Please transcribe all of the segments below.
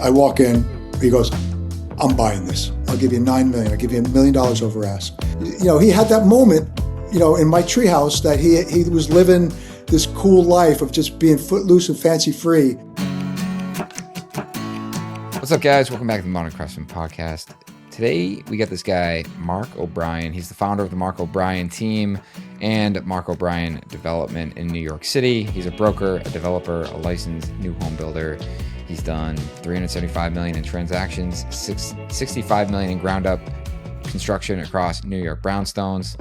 I walk in, he goes, I'm buying this. I'll give you $9 million. I'll give you $1 million over ask. You know, he had that moment, you know, in my treehouse that he was living this cool life of just being footloose and fancy free. What's up, guys? Welcome back to the Modern Craftsman podcast. Today, we got this guy, Mark O'Brien. He's the founder of the Mark O'Brien team and Mark O'Brien Development in New York City. He's a broker, a developer, a licensed new home builder. He's done $375 million in transactions, $65 million in ground up construction across New York brownstones,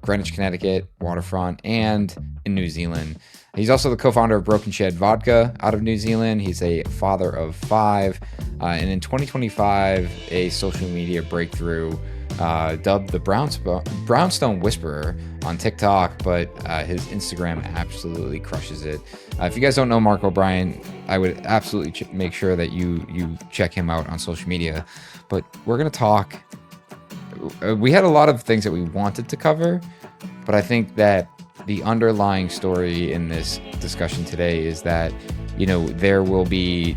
Greenwich, Connecticut, waterfront, and in New Zealand. He's also the co-founder of Broken Shed Vodka out of New Zealand. He's a father of 5. And in 2025, a social media breakthrough dubbed the Brownstone Whisperer on TikTok, but his Instagram absolutely crushes it. If you guys don't know Mark O'Brien, I would absolutely make sure that you check him out on social media. But we're going to talk. We had a lot of things that we wanted to cover, but I think that the underlying story in this discussion today is that, you know, there will be,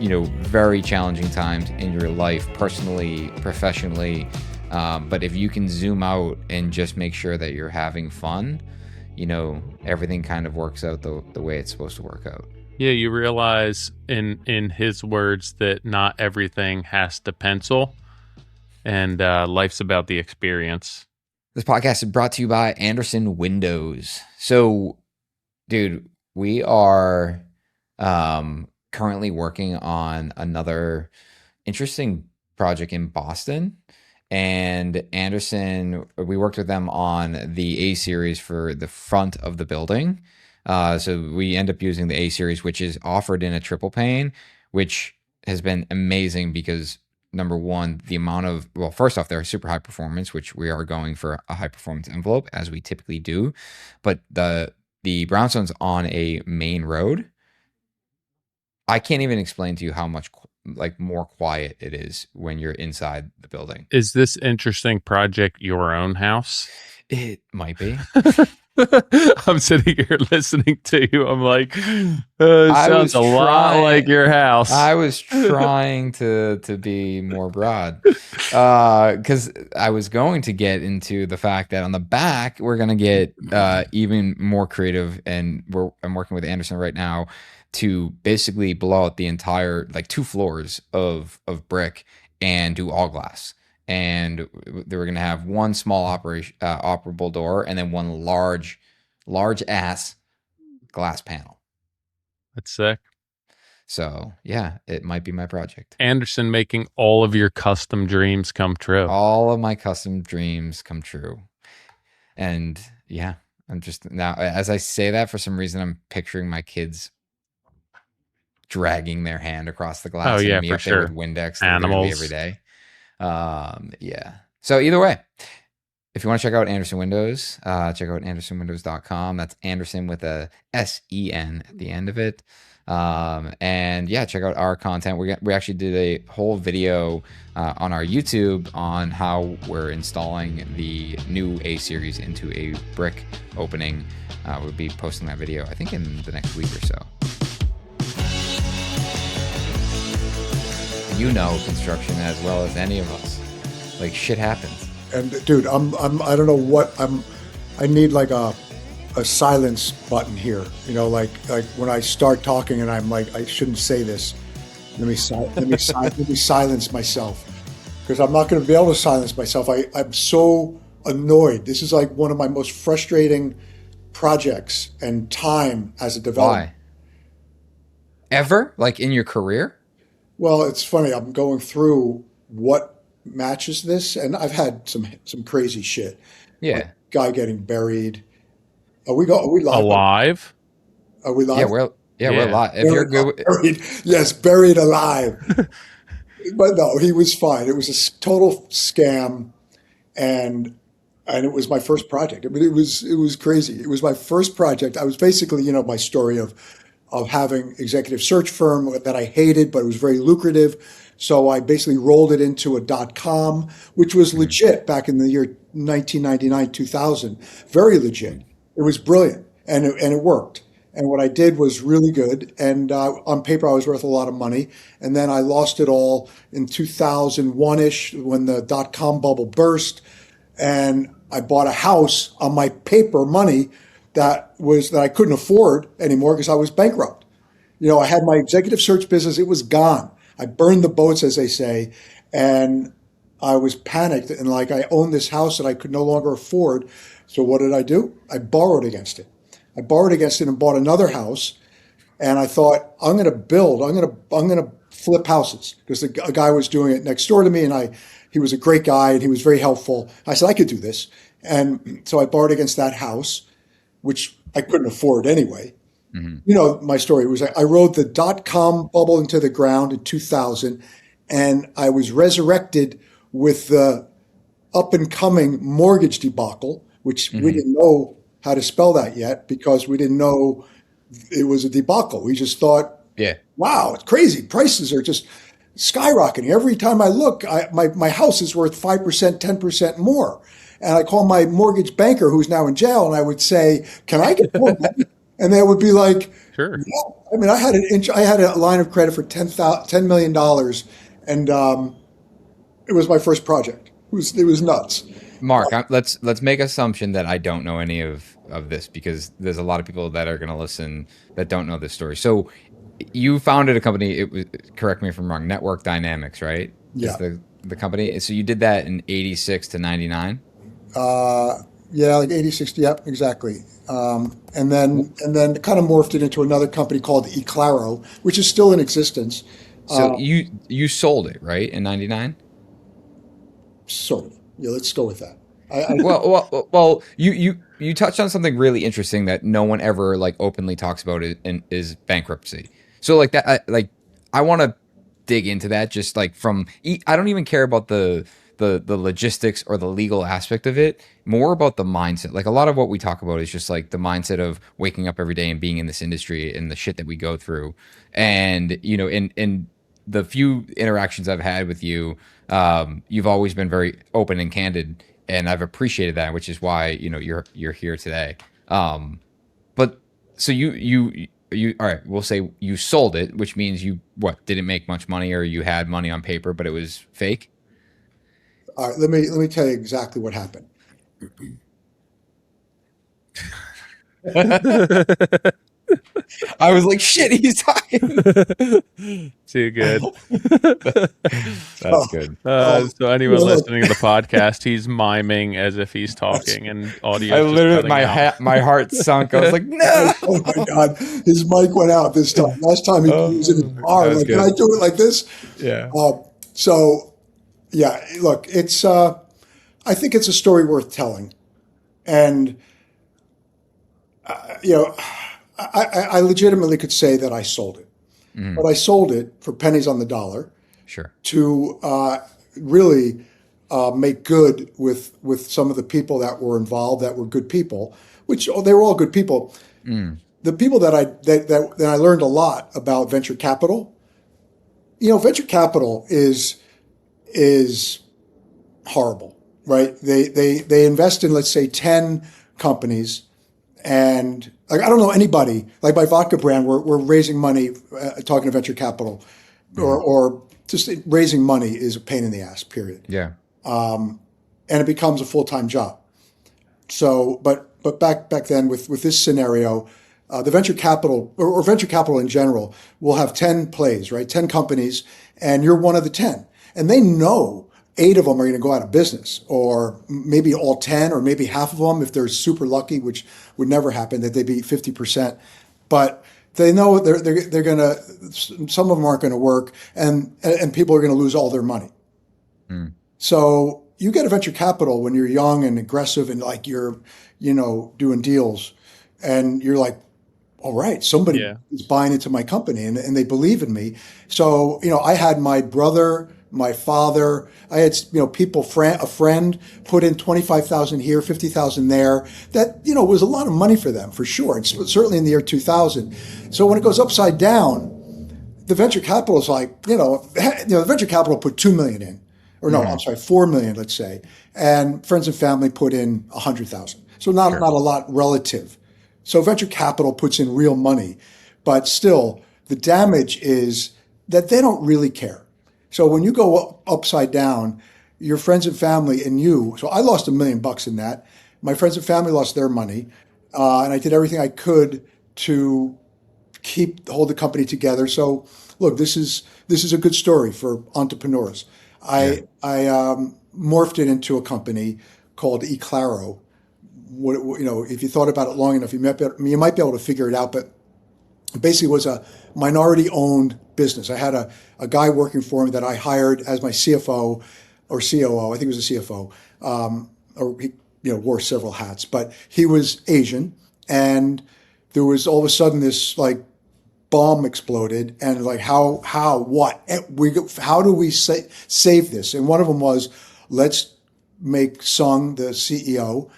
you know, very challenging times in your life, personally, professionally. But if you can zoom out and just make sure that you're having fun, you know, everything kind of works out the way it's supposed to work out. Yeah, you realize in his words that not everything has to pencil, and life's about the experience. This podcast is brought to you by Andersen Windows. So, dude, we are currently working on another interesting project in Boston. And Andersen, we worked with them on the A series for the front of the building. So we end up using the A series, which is offered in a triple pane, which has been amazing because number one, the amount of, well, first off, they're super high performance, which we are going for a high performance envelope as we typically do. But the brownstones on a main road, I can't even explain to you how much like more quiet it is when you're inside the building. Is this interesting project your own house? It might be. I'm sitting here listening to you. I'm like, it sounds a lot like your house. I was trying to be more broad because I was going to get into the fact that on the back, we're going to get even more creative. And I'm working with Andersen right now to basically blow out the entire, like 2 floors of brick and do all glass. And they were going to have one small operable door and then one large ass glass panel. That's sick. So yeah, it might be my project. Andersen making all of your custom dreams come true. All of my custom dreams come true. And yeah, I'm just now, as I say that, for some reason, I'm picturing my kids dragging their hand across the glass. Oh yeah, and me for up there sure. with Windex Animals every day. Yeah. So either way, if you want to check out Andersen Windows, check out andersenwindows.com. That's Andersen with a S-E-N at the end of it. And yeah, check out our content. We actually did a whole video on our YouTube on how we're installing the new A series into a brick opening. We'll be posting that video, I think, in the next week or so. You know construction as well as any of us. Like, shit happens. And dude, I don't know what I need like a silence button here. You know, like when I start talking and I'm like, I shouldn't say this. Let me silence myself, because I'm not going to be able to silence myself. I'm so annoyed. This is like one of my most frustrating projects and time as a developer. Why? Ever? Like in your career? Well, it's funny. I'm going through what matches this, and I've had some crazy shit. Yeah. Like guy getting buried. Are we live? Alive? Are we live? Yeah, we're live. If you're good with, buried, yes, buried alive. But no, he was fine. It was a total scam, and it was my first project. I mean, it was crazy. It was my first project. I was basically, you know, my story of having executive search firm that I hated, but it was very lucrative. So I basically rolled it into a .com, which was legit back in the year 1999, 2000. Very legit. It was brilliant, and it worked. And what I did was really good. And on paper, I was worth a lot of money. And then I lost it all in 2001-ish when the dot-com bubble burst. And I bought a house on my paper money that I couldn't afford anymore because I was bankrupt. I had my executive search business. It was gone. I burned the boats, as they say. And I was panicked and like I owned this house that I could no longer afford. So what did I do? I borrowed against it. I borrowed against it and bought another house. And I thought, I'm going to flip houses because a guy was doing it next door to me. And he was a great guy and he was very helpful. I said, I could do this. And so I borrowed against that house, which I couldn't afford anyway. Mm-hmm. My story was I rode the dot-com bubble into the ground in 2000 and I was resurrected with the up-and-coming mortgage debacle, which we didn't know how to spell that yet because we didn't know it was a debacle. We just thought, wow, it's crazy. Prices are just skyrocketing. Every time I look, my house is worth 5%, 10% more. And I call my mortgage banker, who's now in jail, and I would say, can I get more money? And they would be like, sure. Yeah. I mean, I had a line of credit for $10 million, and it was my first project. It was nuts. Mark, let's make assumption that I don't know any of this because there's a lot of people that are going to listen that don't know this story. So you founded a company. It was, correct me if I'm wrong, Network Dynamics, right? Yeah. Is the company. So you did that in 86 to 99. Yeah, like 86. Yep, exactly. And then kind of morphed it into another company called eClaro, which is still in existence. So you sold it, right, in 99? Sort of. Yeah, let's go with that. Well, you touched on something really interesting that no one ever like openly talks about is bankruptcy. So like that, I want to dig into that. Just like I don't even care about the logistics or the legal aspect of it. More about the mindset. Like a lot of what we talk about is just like the mindset of waking up every day and being in this industry and the shit that we go through. And in the few interactions I've had with you, you've always been very open and candid, and I've appreciated that, which is why you're here today. But so you all right, we'll say you sold it, which means you didn't make much money, or you had money on paper but it was fake. All right, let me tell you exactly what happened. I was like, shit, he's talking. Too good. That's good. So anyone listening to the podcast, he's miming as if he's talking, and audio. I literally, my heart sunk. I was like, no. Oh my God, his mic went out this time. Last time he was in his car. Like, can I do it like this? Yeah. So, yeah. Look, it's. I think it's a story worth telling, and I legitimately could say that I sold it, but I sold it for pennies on the dollar. Sure. To really make good with some of the people that were involved that were good people, which they were all good people. The people that I learned a lot about venture capital. Venture capital is horrible, right? They invest in, let's say, 10 companies. And like, I don't know anybody, like my vodka brand, we're raising money, talking to venture capital, or just raising money is a pain in the ass, period. Yeah. And it becomes a full-time job. So, but back then with this scenario, the venture capital or venture capital in general will have 10 plays, right? 10 companies, and you're one of the 10. And they know 8 of them are going to go out of business, or maybe all 10, or maybe half of them, if they're super lucky, which would never happen, that they'd be 50%. But they know they're going to, some of them aren't going to work, and people are going to lose all their money. So you get a venture capital when you're young and aggressive and like you're, doing deals, and you're like, all right, somebody is buying into my company and they believe in me. So, I had my brother, my father, I had, people, a friend put in 25,000 here, 50,000 there. That, was a lot of money for them, for sure. It's certainly in the year 2000. So when it goes upside down, the venture capital is like, the venture capital put 2 million in, or no, I'm sorry, 4 million, let's say. And friends and family put in 100,000. So not a lot relative. So venture capital puts in real money, but still the damage is that they don't really care. So when you go upside down, your friends and family and you, so I lost $1 million in that. My friends and family lost their money. And I did everything I could to hold the company together. So look, this is a good story for entrepreneurs. I morphed it into a company called eClaro. If you thought about it long enough, you might be able to figure it out. But it basically was a minority-owned business. I had a guy working for me that I hired as my CFO or COO. I think it was a CFO. Or he wore several hats, but he was Asian, and there was all of a sudden this like bomb exploded, and like how do we save this? And one of them was, let's make Sung, the CEO,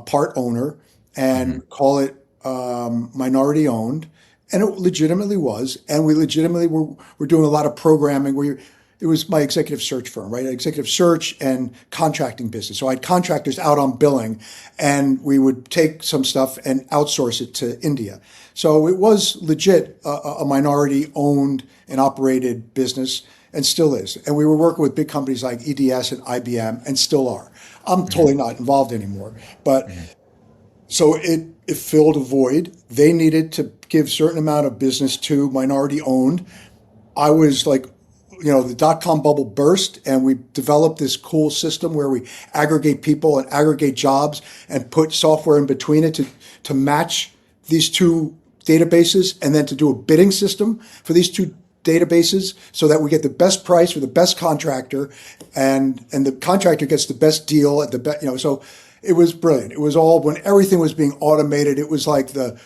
part owner, and call it minority owned. And it legitimately was, and we legitimately were doing a lot of programming. It was my executive search firm, right? Executive search and contracting business. So I had contractors out on billing, and we would take some stuff and outsource it to India. So it was legit a minority owned and operated business, and still is. And we were working with big companies like EDS and IBM, and still are. I'm totally not involved anymore, but so it filled a void. They needed to give certain amount of business to minority owned. I was like, the dot-com bubble burst, and we developed this cool system where we aggregate people and aggregate jobs and put software in between it to match these two databases, and then to do a bidding system for these two databases so that we get the best price for the best contractor, and the contractor gets the best deal at the best, so it was brilliant. It was all, when everything was being automated, it was like the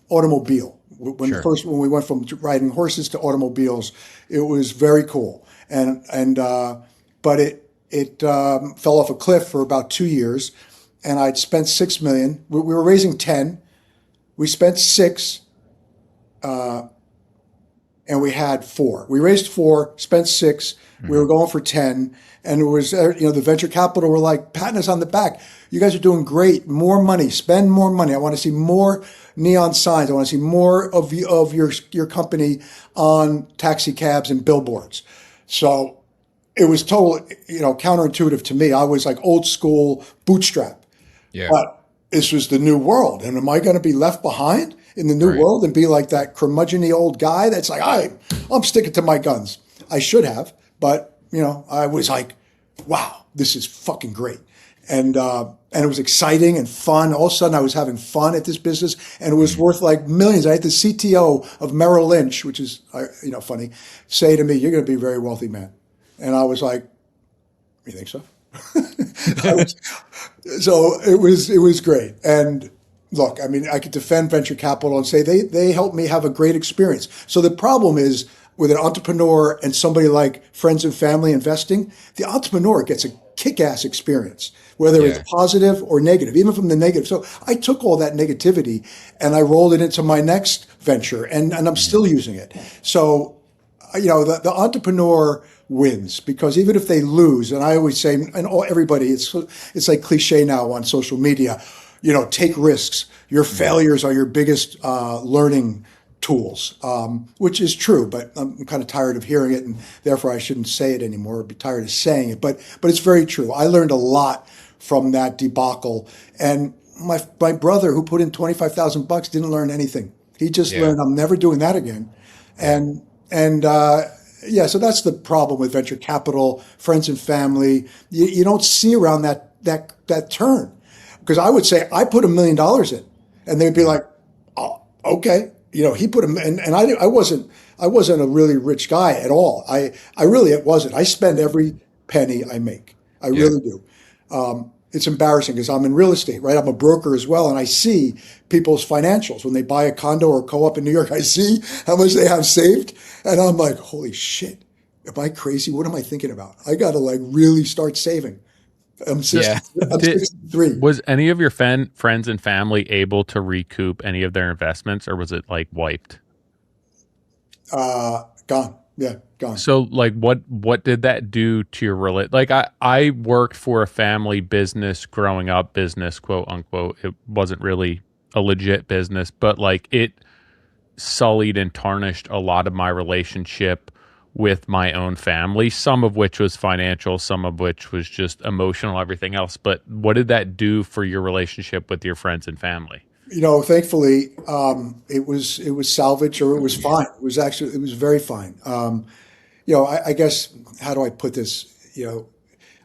automobile. When we went from riding horses to automobiles, it was very cool. But it fell off a cliff for about 2 years, and I'd spent $6 million. We were raising 10. We spent 6, and we had 4. We raised 4, spent 6. We were going for 10. And it was, the venture capital were like patting us on the back. You guys are doing great. More money. Spend more money. I want to see more neon signs. I want to see more of your company on taxi cabs and billboards. So it was totally, counterintuitive to me. I was like old school bootstrap. Yeah. But this was the new world. And am I going to be left behind in the new world and be like that curmudgeon-y old guy that's like, I'm sticking to my guns? I should have, but I was like, wow, this is fucking great. And it was exciting and fun. All of a sudden I was having fun at this business, and it was worth like millions. I had the CTO of Merrill Lynch, which is, funny, say to me, "You're going to be a very wealthy man." And I was like, "You think so?" So it was great. And look, I mean, I could defend venture capital and say they helped me have a great experience. So the problem is, with an entrepreneur and somebody like friends and family investing, the entrepreneur gets a kick-ass experience, whether it's positive or negative, even from the negative. So I took all that negativity and I rolled it into my next venture, and I'm still using it. So, the entrepreneur wins, because even if they lose, and I always say, and everybody, it's like cliche now on social media, take risks. Your failures are your biggest learning tools, which is true, but I'm kind of tired of hearing it, and therefore I shouldn't say it anymore. I'd be tired of saying it, but it's very true. I learned a lot from that debacle, and my brother, who put in $25,000, didn't learn anything. He just learned, I'm never doing that again. So that's the problem with venture capital, friends and family. You don't see around that turn, because I would say I put $1 million in, and they'd be like, "Oh, okay." He put him, and I wasn't a really rich guy at all. I really wasn't. I spend every penny I make. I really do. It's embarrassing because I'm in real estate, right? I'm a broker as well, and I see people's financials when they buy a condo or co-op in New York. I see how much they have saved, and I'm like, holy shit! Am I crazy? What am I thinking about? I got to really start saving. I'm 63. Was any of your friends and family able to recoup any of their investments, or was it like wiped? Gone. Yeah, gone. So like what did that do to your like I worked for a family business growing up, business quote unquote. It wasn't really a legit business, but like it sullied and tarnished a lot of my relationship with my own family, some of which was financial, some of which was just emotional, everything else. But what did that do for your relationship with your friends and family? Thankfully, it was salvaged, or it was fine. It was very fine. I guess, how do I put this?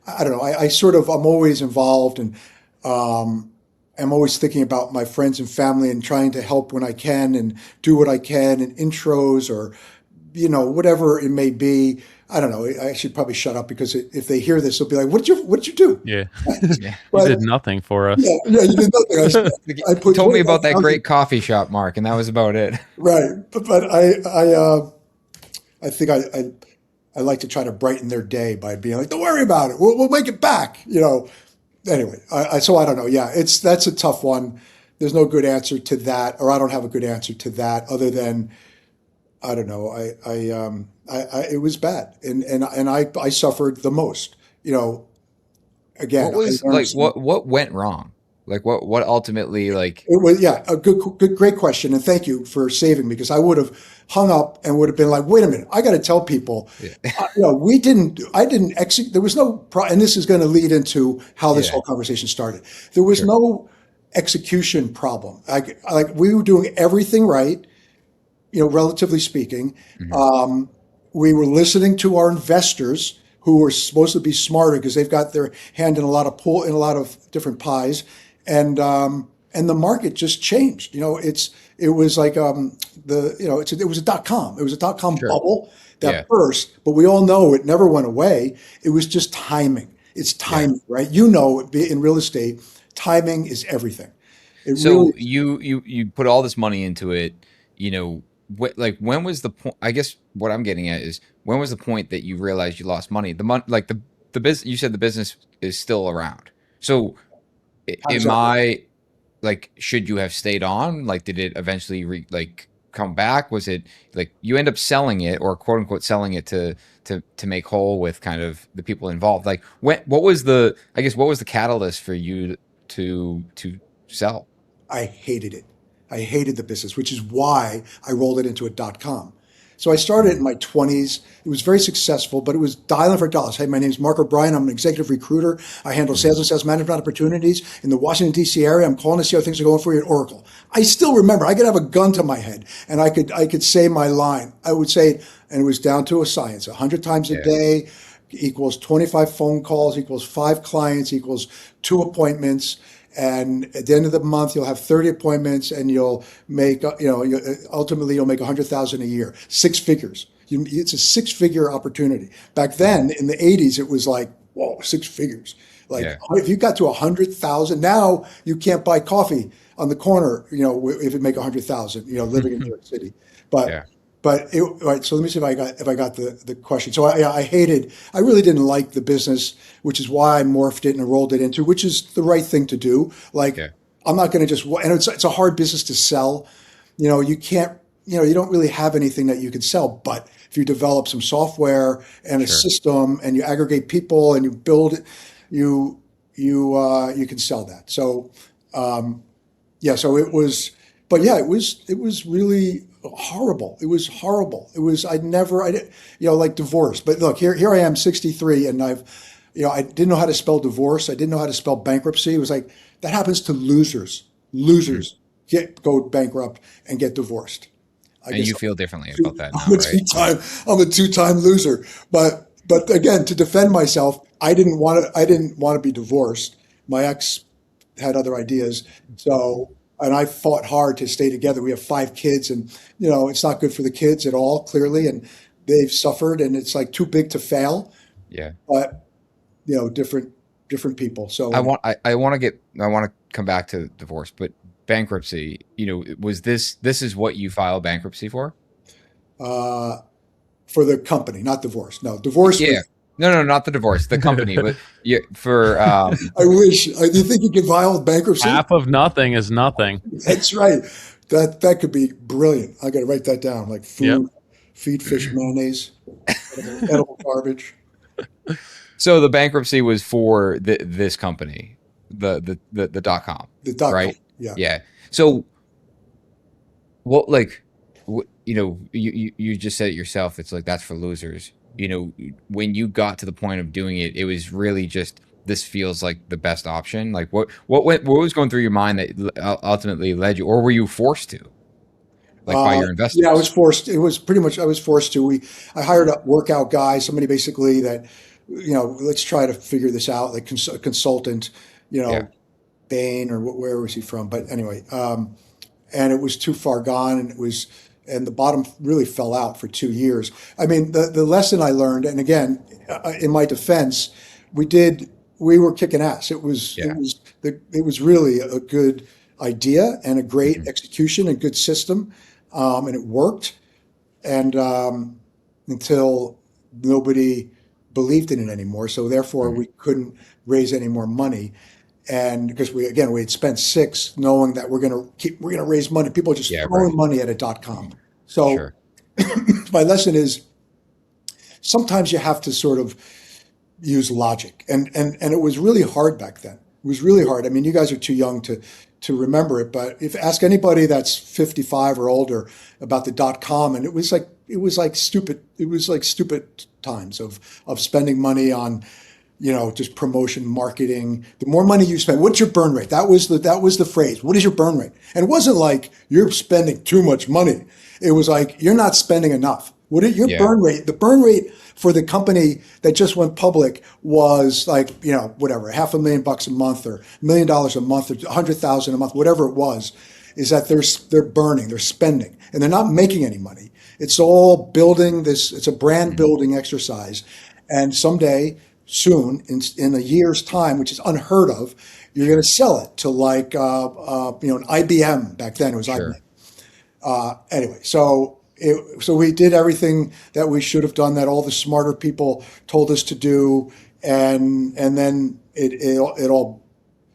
I don't know. I'm always involved, and I'm always thinking about my friends and family and trying to help when I can and do what I can in intros or, whatever it may be. I don't know. I should probably shut up, because if they hear this, they'll be like, what did you do? Yeah. Yeah. You But did nothing for us. yeah, you did nothing. I You put told me about that 25,000. great coffee shop, Mark, and that was about it. Right. But I think I like to try to brighten their day by being like, don't worry about it. We'll make it back. Anyway, so I don't know. Yeah, that's a tough one. There's no good answer to that, or I don't have a good answer to that, other than, I don't know. It was bad, and I suffered the most. Again, What I was learned like what went wrong? Like what ultimately like It was, yeah, a great question, and thank you for saving me, because I would have hung up and would have been like, wait a minute, I got to tell people, yeah. I didn't execute. There was no, and this is going to lead into how this Yeah, whole conversation started. There was sure. no execution problem. Like we were doing everything right, relatively speaking. Hmm. We were listening to our investors, who were supposed to be smarter because they've got their hand in a lot of different pies, and the market just changed. It was like it was a .com. It was a .com Sure. bubble Yeah. that burst, but we all know it never went away. It was just timing. It's Yeah. timing, right? In real estate, timing is everything. It really So you put all this money into it, you know, like when was the point? I guess what I'm getting at is when was the point that you realized you lost money? The money, like the business. You said the business is still around. So How does am that work? I like should you have stayed on? Like did it eventually come back? Was it like you end up selling it or quote unquote selling it to make whole with kind of the people involved? Like what was the I guess what was the catalyst for you to sell? I hated it. I hated the business, which is why I rolled it into a .com. So I started in my 20s. It was very successful, but it was dialing for dollars. Hey, my name is Mark O'Brien. I'm an executive recruiter. I handle sales and sales management opportunities in the Washington, D.C. area. I'm calling to see how things are going for you at Oracle. I still remember. I could have a gun to my head, and I could say my line. I would say it, and it was down to a science. 100 times a Yeah. day equals 25 phone calls, equals 5 clients, equals 2 appointments. And at the end of the month, you'll have 30 appointments, and you'll make, ultimately you'll make 100,000 a year, 6 figures. It's a 6 figure opportunity. Back then in the 80s, it was like, whoa, 6 figures. Like Yeah. if you got to 100,000, now you can't buy coffee on the corner, if it make 100,000, living in New York City. But Yeah. right. So let me see if I got the question. So I really didn't like the business, which is why I morphed it and rolled it into, which is the right thing to do. Like Yeah. I'm not going to and it's a hard business to sell. You can't, you don't really have anything that you can sell, but if you develop some software and a Sure. system and you aggregate people and you build it, you can sell that. So, yeah, so it was, but yeah, it was really horrible. It was horrible. It was, I didn't, like divorce. But look, here I am, 63, and I didn't know how to spell divorce. I didn't know how to spell bankruptcy. It was like, that happens to losers. Mhm. Losers go bankrupt and get divorced. I And guess you feel differently about that now, I'm a right? I'm a two-time loser. But again, to defend myself, I didn't want to be divorced. My ex had other ideas. So, and I fought hard to stay together. We have 5 kids, and it's not good for the kids at all, clearly, and they've suffered, and it's like too big to fail. Yeah. But different people. So I want I want to come back to divorce, but bankruptcy, was this is what you filed bankruptcy for? uh, for the company, not divorce. No, divorce Yeah. was. No, not the divorce, the company, but yeah, for I wish. Do you think you could file bankruptcy? Half of nothing is nothing. That's right. That could be brilliant. I got to write that down. Like Yep. feed fish mayonnaise. edible garbage. So the bankruptcy was for this company, the .com, The dot com. right? Yeah. Yeah. So what, like, you know, you just said it yourself. It's like, that's for losers. You know, when you got to the point of doing it, it was really just, this feels like the best option. Like, what was going through your mind that ultimately led you, or were you forced to, like, by your Yeah, I was investors? forced. It was pretty much I was forced to. I hired a workout guy, somebody basically that, let's try to figure this out, like a consultant, Yeah. Bain or where was he from? But anyway, and it was too far gone, and the bottom really fell out for 2 years. I mean, the lesson I learned, and again, in my defense, we did we were kicking ass. Yeah. It was really a good idea and a great Hmm. execution and good system, and it worked. And until nobody believed in it anymore, so therefore Hmm. we couldn't raise any more money. And because we had spent six, knowing that we're gonna raise money, people are just Yeah. throwing Right. money at a.com. So Sure. my lesson is sometimes you have to sort of use logic, and it was really hard back then. It was really hard. I mean, you guys are too young to remember it, but if ask anybody that's 55 or older about the .com, and it was like stupid times of spending money on just promotion, marketing. The more money you spend, what's your burn rate? That was the phrase. What is your burn rate? And it wasn't like you're spending too much money. It was like you're not spending enough. What is your Yeah. burn rate? The burn rate for the company that just went public was like, whatever, $500,000 a month or $1 million a month or 100,000 a month, whatever it was, is that they're burning, they're spending, and they're not making any money. It's all building this, it's a brand Hmm. building exercise. And someday, soon, in a year's time, which is unheard of, you're going to Sure. sell it to like, an IBM. Back then it was IBM. Sure. Anyway, so we did everything that we should have done, that all the smarter people told us to do, and then it all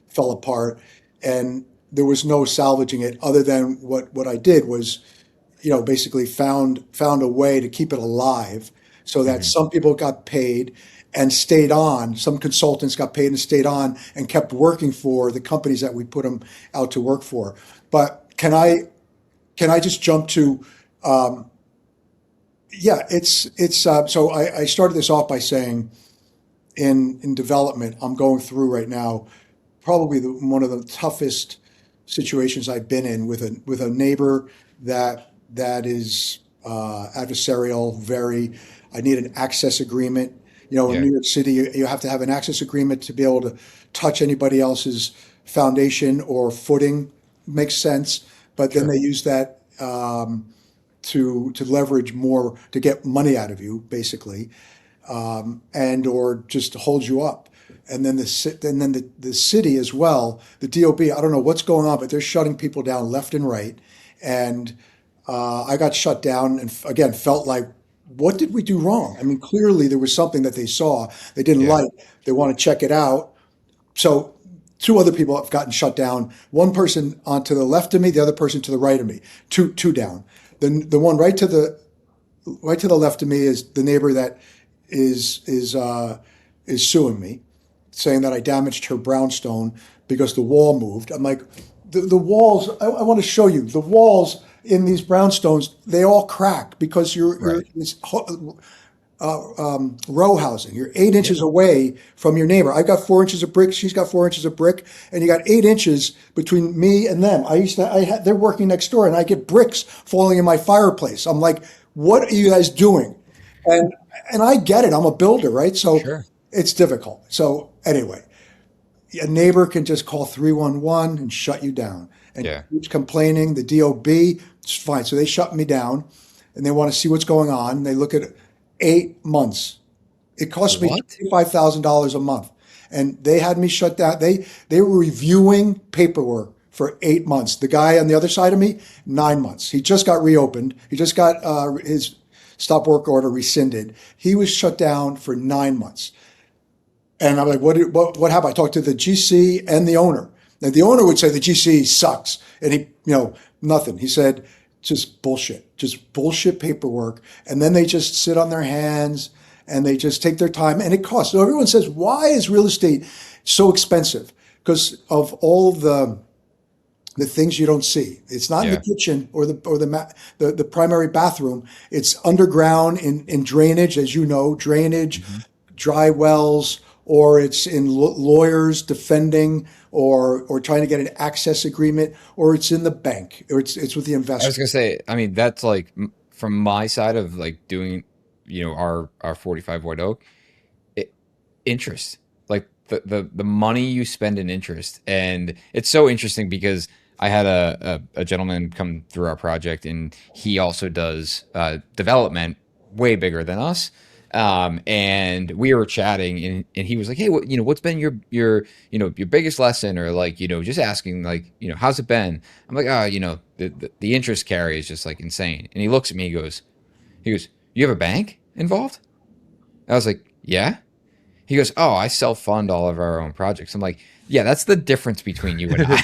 fell apart, and there was no salvaging it other than what I did was, basically found a way to keep it alive, so that Hmm. some people got paid and stayed on. Some consultants got paid and stayed on and kept working for the companies that we put them out to work for. But can I just jump to, yeah, so I started this off by saying, in development, I'm going through right now probably one of the toughest situations I've been in, with a neighbor that is adversarial. I need an access agreement. In Yeah. New York City, you have to have an access agreement to be able to touch anybody else's foundation or footing. Makes sense, but then Sure. they use that, to leverage more, to get money out of you, basically, and or just to hold you up. And then the city as well, the DOB. I don't know what's going on, but they're shutting people down left and right. And I got shut down, and again felt like, what did we do wrong? I mean, clearly there was something that they saw they didn't Yeah. like. They want to check it out. So two other people have gotten shut down. One person on to the left of me, the other person to the right of me. Two down. The one right to the left of me is the neighbor that is suing me, saying that I damaged her brownstone because the wall moved. I'm like, the walls. I want to show you the walls in these brownstones. They all crack because you're Right. this row housing. You're 8 inches Yeah. away from your neighbor. I've got 4 inches of brick. She's got 4 inches of brick, and you got 8 inches between me and them. They're working next door, and I get bricks falling in my fireplace. I'm like, what are you guys doing? And and I get it. I'm a builder, right? So Sure. it's difficult. So anyway, a neighbor can just call 311 and shut you down, and Yeah. keeps complaining. The DOB, it's fine. So they shut me down, and they want to see what's going on. They look at 8 months. It cost me What? $25,000 a month, and they had me shut down. They were reviewing paperwork for 8 months. The guy on the other side of me, 9 months. He just got reopened. He just got his stop work order rescinded. He was shut down for 9 months. And I'm like, what happened? I talked to the GC and the owner. And the owner would say the GC sucks. And he, nothing. He said, just bullshit paperwork. And then they just sit on their hands and they just take their time and it costs. So everyone says, why is real estate so expensive? Because of all the things you don't see. It's not in the kitchen or the primary bathroom. It's underground in drainage, as you know, drainage, dry wells, or it's in lawyers defending or trying to get an access agreement, or it's in the bank, or it's with the I was investor. gonna say, I mean, that's like from my side of like doing, our 45 White Oak, interest, like the money you spend in interest. And it's so interesting because I had a gentleman come through our project and he also does development way bigger than us. And we were chatting and he was like, hey, what's been your biggest lesson, or like, just asking like, how's it been? I'm like, the interest carry is just like insane. And he looks at me, he goes, you have a bank involved? I was like, yeah. He goes, oh, I self-fund all of our own projects. I'm like, yeah, that's the difference between you and I.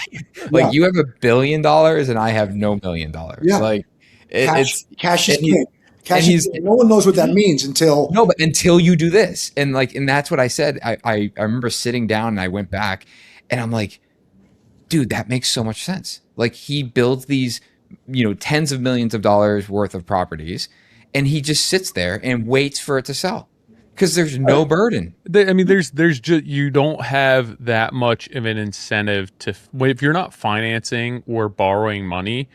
Like, Yeah, you have $1 billion and I have no $1 million. yeah. Like, Cash is and he, king. and Cash is he's king. No one knows what that means until no, but until you do this, and like, and that's what I said. I remember sitting down and I went back, and I'm like, dude, that makes so much sense. Like, he builds these, tens of millions of dollars worth of properties, and he just sits there and waits for it to sell because there's no burden. I mean, there's just, you don't have that much of an incentive to, if you're not financing or borrowing money,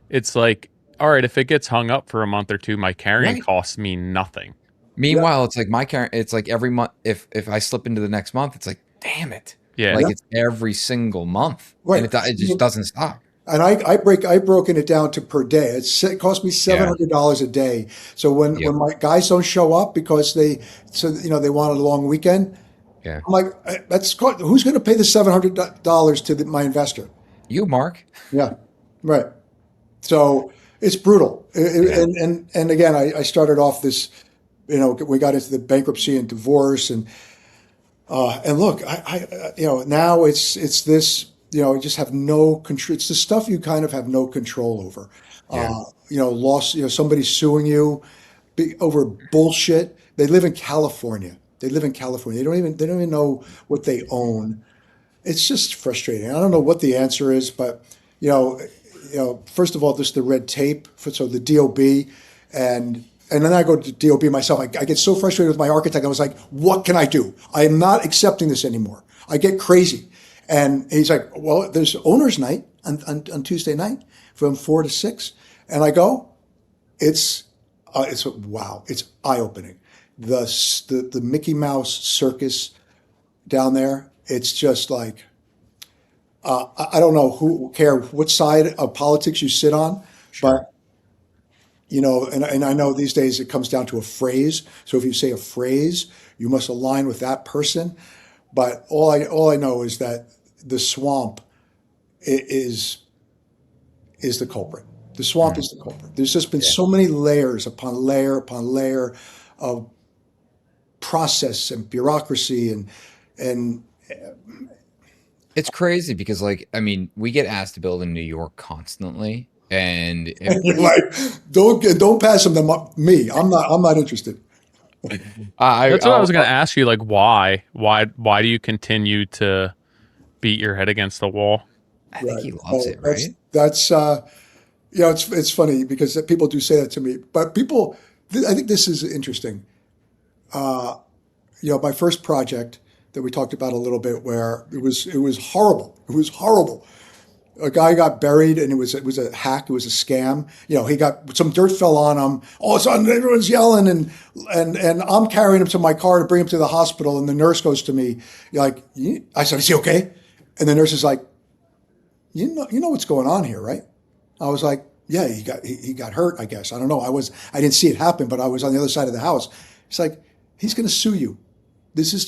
it's like, all right, if it gets hung up for a month or two, my carrying Right. costs mean nothing. Meanwhile, it's like it's like every month. If I slip into the next month, it's like, damn it. Yeah. Like, it's every single month, right. and it just doesn't stop. And I've broken it down to per day. It cost me $700 a day. So when my guys don't show up because they want a long weekend, Yeah. I'm like, who's going to pay the $700 to my investor? You, Mark. Yeah, right. So it's brutal. And again, I started off this, we got into the bankruptcy and divorce and look, now it's this, you just have no control. It's the stuff you kind of have no control over. Yeah. Loss, somebody suing you over bullshit. They live in California. They don't even know what they own. It's just frustrating. I don't know what the answer is, but first of all, just the red tape. So the DOB, and then I go to DOB myself. I get so frustrated with my architect. I was like, what can I do? I am not accepting this anymore. I get crazy. And he's like, well, there's owner's night on Tuesday night from 4 to 6. And I go, it's wow. It's eye-opening. The Mickey Mouse circus down there. It's just like, I don't know who care what side of politics you sit on, but and I know these days it comes down to a phrase. So if you say a phrase, you must align with that person. But all I know is that the swamp is the culprit. The swamp is the culprit. There's just been so many layers upon layer of process and bureaucracy and It's crazy because, like, I mean, we get asked to build in New York constantly, and like don't pass them to me. I'm not interested. That's what I was going to ask you. Like, why do you continue to beat your head against the wall? I think he loves it, right? That's it's funny because people do say that to me, but I think this is interesting. My first project that we talked about a little bit, where it was horrible. It was horrible. A guy got buried, and it was a hack. It was a scam. He got some dirt fell on him. All of a sudden, everyone's yelling, and I'm carrying him to my car to bring him to the hospital. And the nurse goes to me, like, I said, "Is he okay?" And the nurse is like, "You know what's going on here, right?" I was like, "Yeah, he got hurt. I guess I don't know. I didn't see it happen, but I was on the other side of the house." It's like, he's going to sue you. This is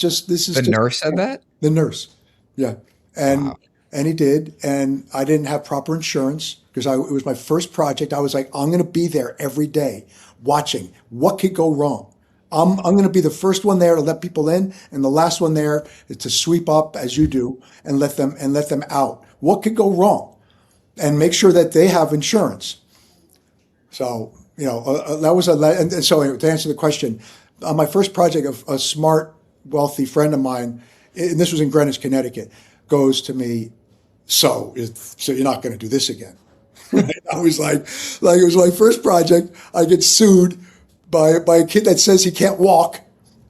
The nurse said that? the nurse. Yeah. And Wow. and he did. And I didn't have proper insurance because it was my first project. I was like, I'm going to be there every day watching what could go wrong. I'm going to be the first one there to let people in and the last one there to sweep up as you do and let them out. What could go wrong? And make sure that they have insurance. So, that was and so anyway, to answer the question, on my first project, a smart, wealthy friend of mine, and this was in Greenwich, Connecticut, goes to me, so you're not going to do this again. I was like it was my first project. I get sued by a kid that says he can't walk,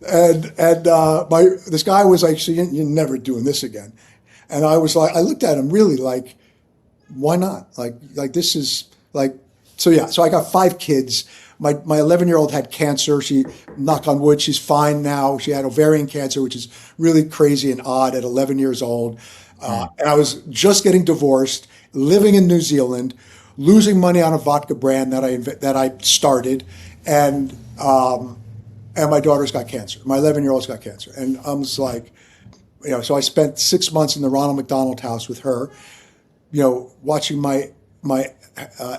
and this guy was like, so you're never doing this again. And I was like, I looked at him really like, why not? Like this is like, so yeah. So I got 5 kids. My 11-year-old had cancer. She, knock on wood, she's fine now. She had ovarian cancer, which is really crazy and odd at 11 years old. And I was just getting divorced, living in New Zealand, losing money on a vodka brand that I started, and my daughter's got cancer. My 11-year-old's got cancer, and I was like, so I spent 6 months in the Ronald McDonald House with her, watching my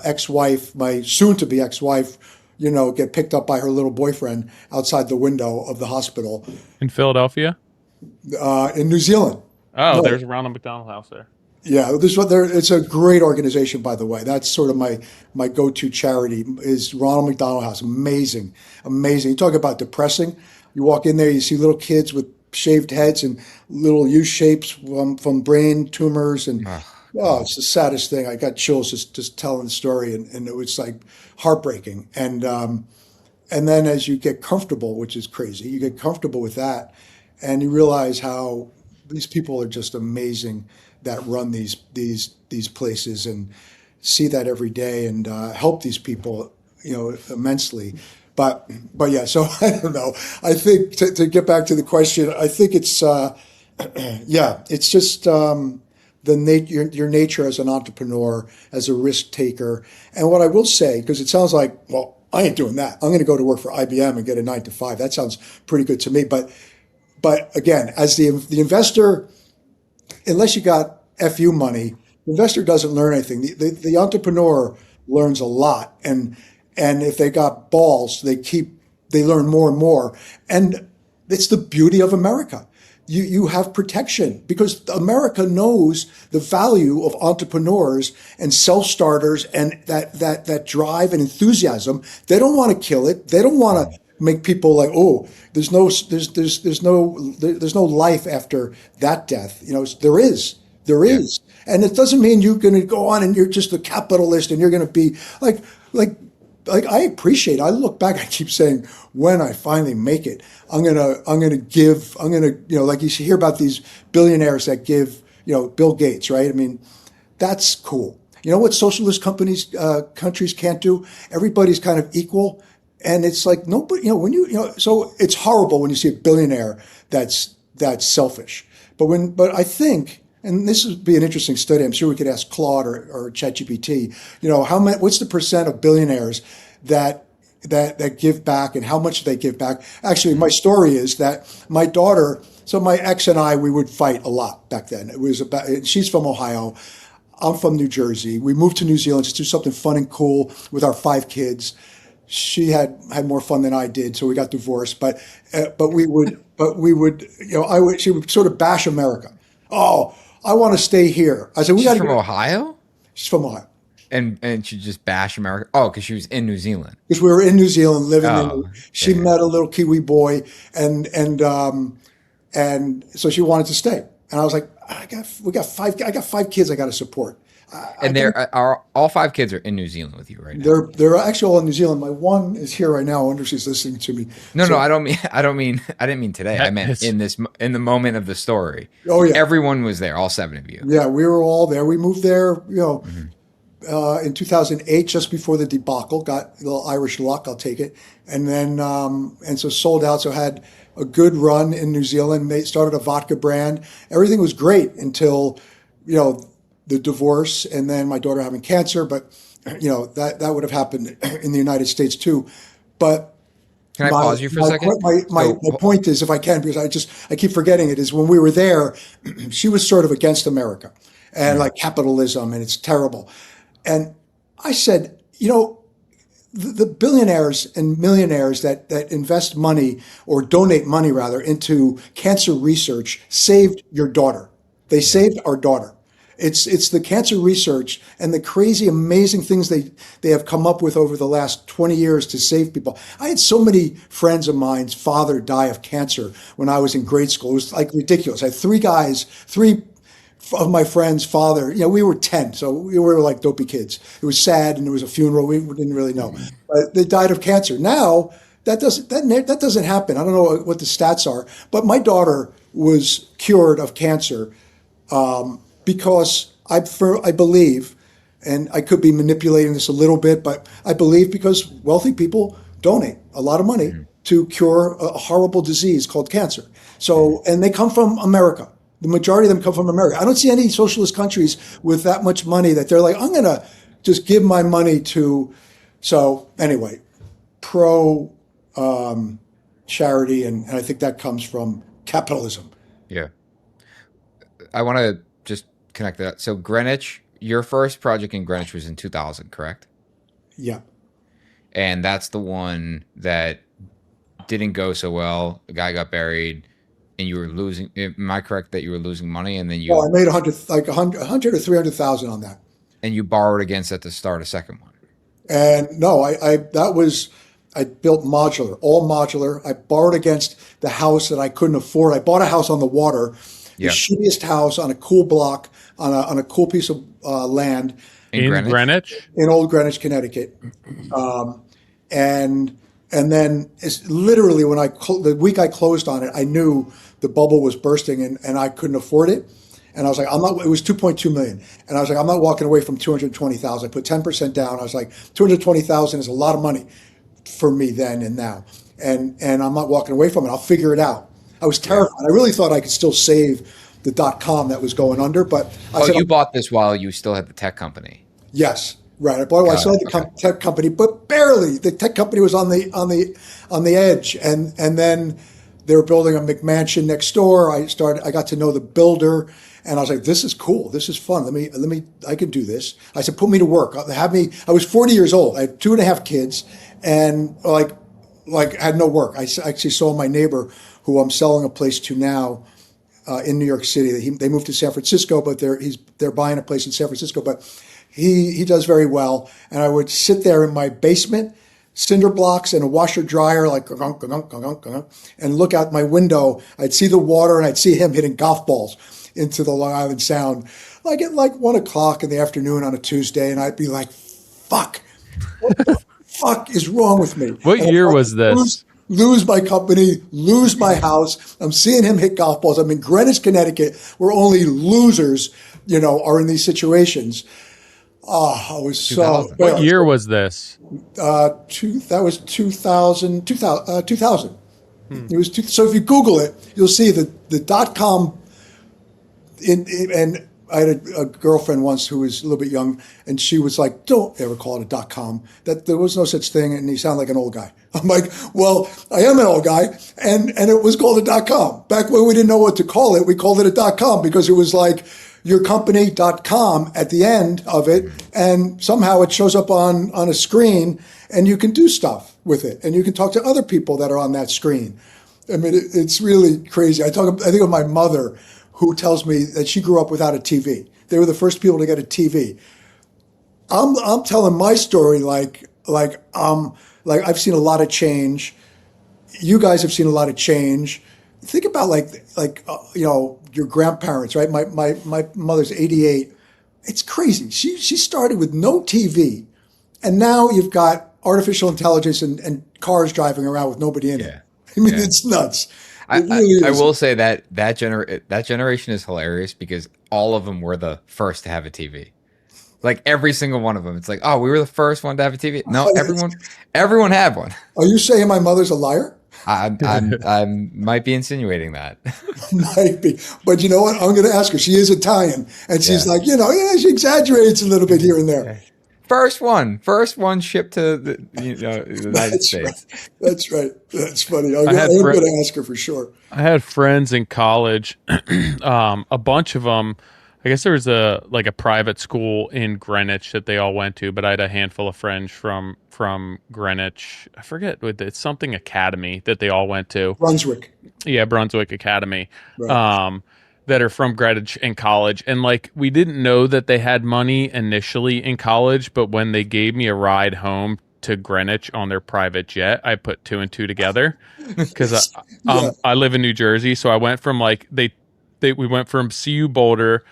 ex-wife, my soon-to-be ex-wife, get picked up by her little boyfriend outside the window of the hospital In Philadelphia? in New Zealand. Oh, No. there's a Ronald McDonald House there. Yeah, it's a great organization, by the way. That's sort of my go-to charity is Ronald McDonald House. Amazing, amazing. You talk about depressing. You walk in there, you see little kids with shaved heads and little U shapes from brain tumors, and it's the saddest thing. I got chills just telling the story, and it was like heartbreaking. And then as you get comfortable, which is crazy, you get comfortable with that, and you realize how these people are just amazing that run these places, and see that every day, and help these people, immensely. But yeah, so I don't know. I think to get back to the question, I think it's it's just your nature as an entrepreneur, as a risk taker. And what I will say, because it sounds like, well, I ain't doing that. I'm going to go to work for IBM and get a 9 to 5. That sounds pretty good to me. But again, as the investor, unless you got FU money, the investor doesn't learn anything. The entrepreneur learns a lot, and if they got balls, they learn more and more. And it's the beauty of America. You have protection because America knows the value of entrepreneurs and self-starters, and that drive and enthusiasm. They don't want to kill it. They don't want to make people like, oh, there's no life after that death. There is. And it doesn't mean you're going to go on and you're just a capitalist and you're going to be like I appreciate. I look back. I keep saying, when I finally make it, I'm gonna give. Like you hear about these billionaires that give. Bill Gates, right? I mean, that's cool. You know what socialist countries can't do? Everybody's kind of equal, and it's like nobody. So it's horrible when you see a billionaire that's selfish. But I think. And this would be an interesting study. I'm sure we could ask Claude or ChatGPT. What's the percent of billionaires that give back, and how much they give back? Actually, my story is that my daughter. So my ex and I, we would fight a lot back then. It was she's from Ohio, I'm from New Jersey. We moved to New Zealand to do something fun and cool with our 5 kids. She had more fun than I did, so we got divorced. But we would she would sort of bash America. Oh, I want to stay here. I said, She's from Ohio? She's from Ohio. And she just bash America? Oh, because she was in New Zealand. Because we were in New Zealand living she met a little Kiwi boy, and so she wanted to stay. And I was like, I got 5 kids I got to support. And are all 5 kids are in New Zealand with you right now? They're actually all in New Zealand. My one is here right now. I wonder if she's listening to me. No, I didn't mean today. I meant in the moment of the story. Oh yeah, everyone was there, all 7 of you. Yeah, we were all there. We moved there, in 2008, just before the debacle. Got a little Irish luck, I'll take it. And then and so sold out. So had a good run in New Zealand. Started a vodka brand. Everything was great until the divorce, and then my daughter having cancer. But that would have happened in the United States too. But can I pause you for a second? My point is, if I can, because I keep forgetting it, is when we were there, she was sort of against America and like capitalism, and it's terrible. And I said, the billionaires and millionaires that invest money, or donate money rather, into cancer research saved your daughter. They saved our daughter. It's the cancer research and the crazy, amazing things they have come up with over the last 20 years to save people. I had so many friends of mine's father die of cancer when I was in grade school. It was like ridiculous. I had three of my friend's father. We were 10, so we were like dopey kids. It was sad, and there was a funeral. We didn't really know, but they died of cancer. Now that doesn't happen. I don't know what the stats are, but my daughter was cured of cancer because I believe, and I could be manipulating this a little bit, but I believe because wealthy people donate a lot of money to cure a horrible disease called cancer. So, and they come from America. The majority of them come from America. I don't see any socialist countries with that much money that they're like, I'm going to just give my money to. So anyway, pro charity, and I think that comes from capitalism. Yeah. I want to just connect that. So Greenwich, your first project in Greenwich was in 2000, correct? Yeah. And that's the one that didn't go so well. The guy got buried, and you were losing. Am I correct that you were losing money, and then you? I made 100 or 300,000 on that. And you borrowed against that to start a second one. And no, I built all modular. I borrowed against the house that I couldn't afford. I bought a house on the water, the shittiest house on a cool block on a cool piece of land in Greenwich, in Old Greenwich, Connecticut. And then it's literally when the week I closed on it, I knew the bubble was bursting and I couldn't afford it. And I was like, it was 2.2 million. And I was like, I'm not walking away from 220,000. I put 10% down. I was like, 220,000 is a lot of money for me then and now. And I'm not walking away from it. I'll figure it out. I was terrified. I really thought I could still save the .com that was going under, but you bought this while you still had the tech company. Yes. Right. I bought it. I still had the tech company, but barely. The tech company was on the edge. And then they were building a McMansion next door. I got to know the builder, and I was like, this is cool. This is fun. I can do this. I said, put me to work. I was 40 years old. I had 2.5 kids and like had no work. I actually saw my neighbor who I'm selling a place to now in New York City. They moved to San Francisco, but they're buying a place in San Francisco, but he does very well. And I would sit there in my basement, cinder blocks and a washer dryer, like, and look out my window. I'd see the water and I'd see him hitting golf balls into the Long Island Sound, like at 1 o'clock in the afternoon on a Tuesday. And I'd be like, fuck, what the fuck is wrong with me? What year was this? Lose my company, lose my house. I'm seeing him hit golf balls. I'm in Greenwich, Connecticut, where only losers, are in these situations. I was so. What year was this? That was 2000. 2000. It was so. If you Google it, you'll see the .com. And I had a girlfriend once who was a little bit young, and she was like, "Don't ever call it a .com. That there was no such thing." And you sound like an old guy. I'm like, "Well, I am an old guy," and it was called a .com. Back when we didn't know what to call it, we called it a .com because it was like yourcompany.com at the end of it, and somehow it shows up on a screen, and you can do stuff with it, and you can talk to other people that are on that screen. I mean, it's really crazy. I think of my mother, who tells me that she grew up without a TV. They were the first people to get a TV. I'm telling my story like I've seen a lot of change. You guys have seen a lot of change. Think about your grandparents, right? My mother's 88. It's crazy. She started with no TV, and now you've got artificial intelligence and cars driving around with nobody in it. I mean, it's nuts. I will say that generation is hilarious because all of them were the first to have a TV. Like every single one of them. It's like, oh, we were the first one to have a TV. No, everyone had one. Are you saying my mother's a liar? I might be insinuating that. Might be. But you know what? I'm going to ask her. She is Italian. And she's like, she exaggerates a little bit here and there. First one shipped to the United States. Right. That's right. That's funny. I'm going to ask her for sure. I had friends in college, a bunch of them. I guess there was a private school in Greenwich that they all went to, but I had a handful of friends from Greenwich. I forget, it's something academy that they all went to. Brunswick. Yeah, Brunswick Academy. Right. that are from Greenwich in college. And like, we didn't know that they had money initially in college, but when they gave me a ride home to Greenwich on their private jet, I put two and two together because Yeah, I live in New Jersey. So I went from like, we went from CU Boulder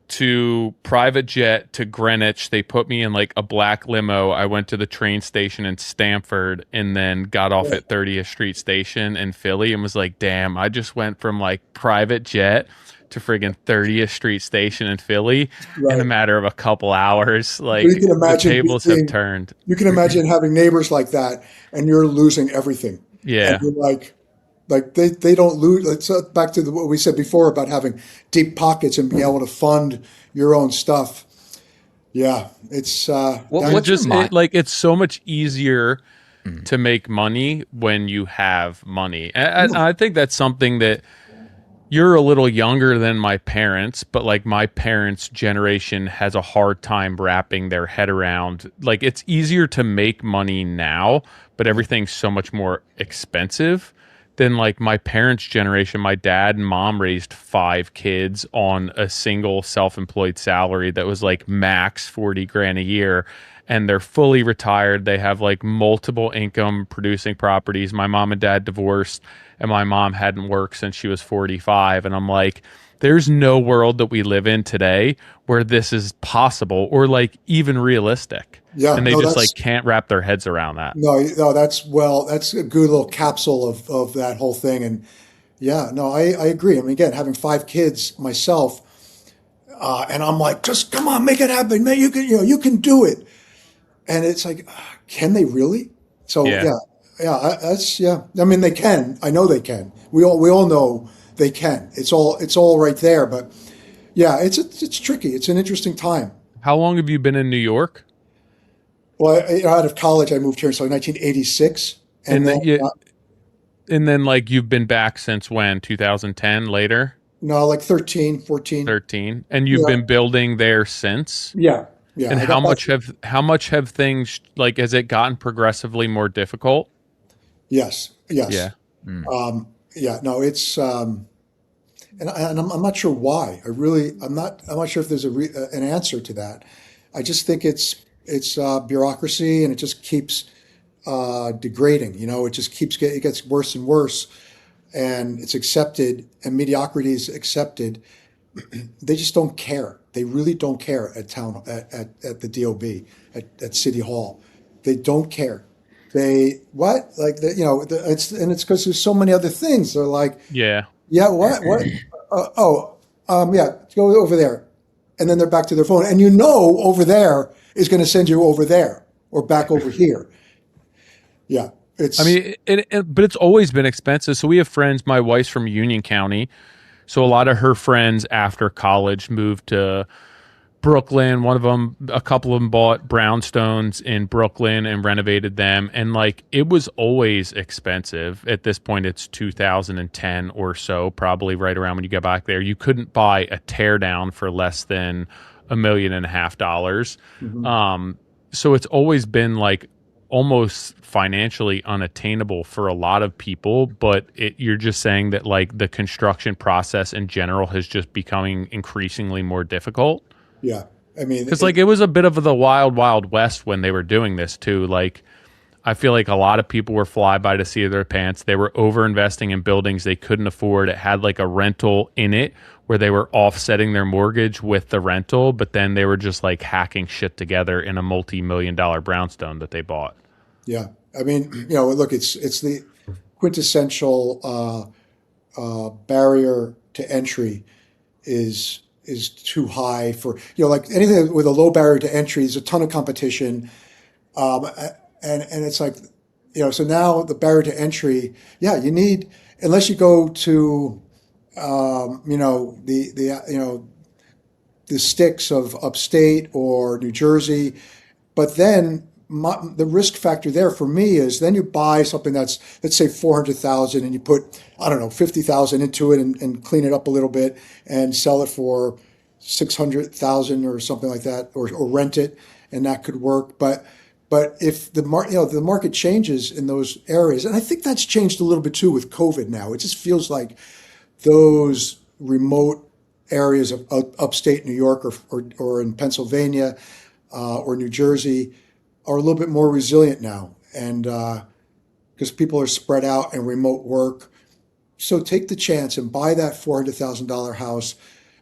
to private jet to Greenwich. They put me in like a black limo. I went to the train station in Stamford and then got off right, at 30th Street Station in Philly and was like, damn, I just went from like private jet to friggin' 30th Street Station in Philly in a right. matter of a couple hours. But you Like can the imagine tables have turned. you can imagine having neighbors like that, and you're losing everything, and Yeah. you're like they don't lose. It's back to what we said before about having deep pockets and being able to fund your own stuff. Yeah, it's What, It what's your just mind? it's so much easier to make money when you have money. And I think that's something that you're a little younger than my parents, but like my parents' generation has a hard time wrapping their head around. Like it's easier to make money now, but everything's so much more expensive than like my parents' generation. My dad and mom raised 5 kids on a single self-employed salary that was like max 40 grand a year. And they're fully retired. They have like multiple income producing properties. My mom and dad divorced, and my mom hadn't worked since she was 45. And I'm like, there's no world that we live in today where this is possible or like even realistic. yeah. And they No, just that's like can't wrap their heads around that. no. That's a good little capsule of that whole thing. And yeah, no, I agree. I mean, again, having 5 kids myself, and I'm like, just come on, make it happen, man. You can do it. And it's like, can they really? So Yeah. yeah. I mean, they can. I know they can. We all know they can. It's all right there. But yeah, it's tricky. It's an interesting time. How long have you been in New York? Well, out of college, I moved here in 1986, and And then then and then like you've been back since when? 2010 later? no, like 13, 14. 13. And you've Yeah, been building there since? yeah. And I got back. how much have things like has it gotten progressively more difficult? Yes, yes. Yeah. Yeah, no, it's and I'm not sure why. I'm not sure if there's an answer to that. I just think it's bureaucracy, and it just keeps degrading. It just it gets worse and worse, and it's accepted, and mediocrity is accepted. They just don't care. They really don't care at the DOB at City Hall. They don't care. They what like it's because there's so many other things. They're like, Yeah. yeah, what? Yeah, go over there. And then they're back to their phone. And over there is going to send you over there or back over here. Yeah, I mean, but it's always been expensive. So we have friends. My wife's from Union County, so a lot of her friends after college moved to Brooklyn. A couple of them bought brownstones in Brooklyn and renovated them. And like, it was always expensive. At this point, it's 2010 or so, probably right around when you get back there. You couldn't buy a teardown for less than $1.5 million. So it's always been like almost financially unattainable for a lot of people, but you're just saying that like the construction process in general has just becoming increasingly more difficult. yeah. I mean, Because like it was a bit of the wild west when they were doing this too. Like I feel like a lot of people were fly by the seat of their pants. They were over investing in buildings they couldn't afford. It had like a rental in it where they were offsetting their mortgage with the rental, but then they were just like hacking shit together in a multi-million-dollar brownstone that they bought. yeah. I mean, look, it's the quintessential barrier to entry is too high for like anything with a low barrier to entry. There's a ton of competition, and it's like so now the barrier to entry. Yeah, you need unless you go to the sticks of upstate or New Jersey, but then the risk factor there for me is then you buy something that's, let's say 400,000, and you put, I don't know, 50,000 into it and clean it up a little bit and sell it for 600,000 or something like that, or rent it, and that could work. But if the market changes in those areas, and I think that's changed a little bit too with COVID now. It just feels like those remote areas of upstate New York or in Pennsylvania or New Jersey are a little bit more resilient now, and because people are spread out and remote work. So take the chance and buy that $400,000 house.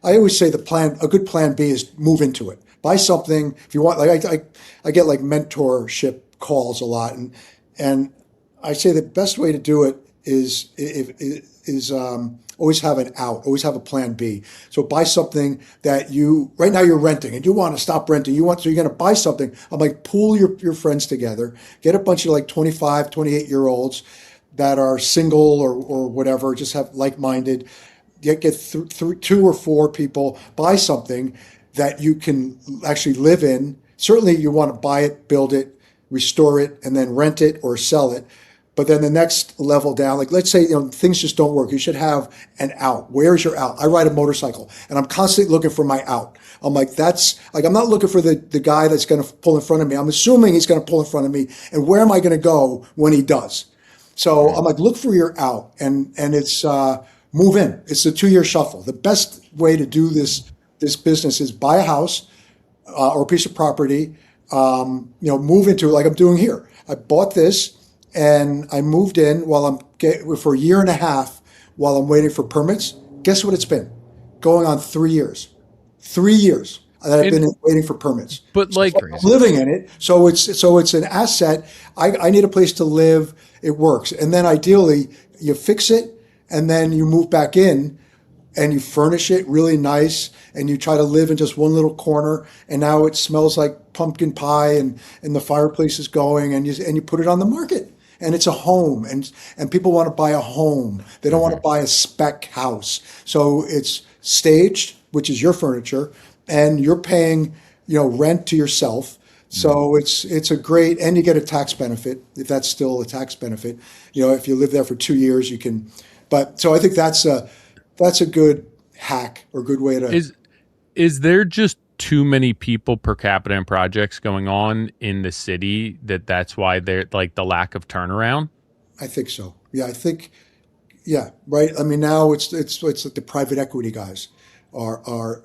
I always say a good plan B is move into it. Buy something if you want. Like I get like mentorship calls a lot, and I say the best way to do it is always have an out, always have a plan B. So buy something that right now you're renting and you want to stop renting. So you're going to buy something. I'm like, pool your friends together, get a bunch of like 25, 28-year-olds that are single or whatever, just have like-minded, get through 2 or 4 people, buy something that you can actually live in. Certainly you want to buy it, build it, restore it, and then rent it or sell it. But then the next level down, like let's say, things just don't work. You should have an out. Where's your out? I ride a motorcycle and I'm constantly looking for my out. I'm like, I'm not looking for the guy that's going to pull in front of me. I'm assuming he's going to pull in front of me. And where am I going to go when he does? So I'm like, look for your out, and it's move in. It's the 2-year shuffle. The best way to do this business is buy a house or a piece of property. Move into it like I'm doing here. I bought this and I moved in for a year and a half while I'm waiting for permits. Guess what it's been? Going on 3 years. 3 years that I've been waiting for permits. But like I'm living in it, so it's an asset. I need a place to live. It works, and then ideally you fix it, and then you move back in, and you furnish it really nice, and you try to live in just one little corner, and now it smells like pumpkin pie, and the fireplace is going, and you put it on the market. And it's a home, and people want to buy a home. They don't want to buy a spec house. So it's staged, which is your furniture, and you're paying, rent to yourself. So it's a great, and you get a tax benefit if that's still a tax benefit. If you live there for 2 years, you can. But so I think that's a good hack or good way to. Is there just too many people per capita in projects going on in the city that's why they're like the lack of turnaround? I think so. Yeah, yeah, right. I mean, now it's like the private equity guys are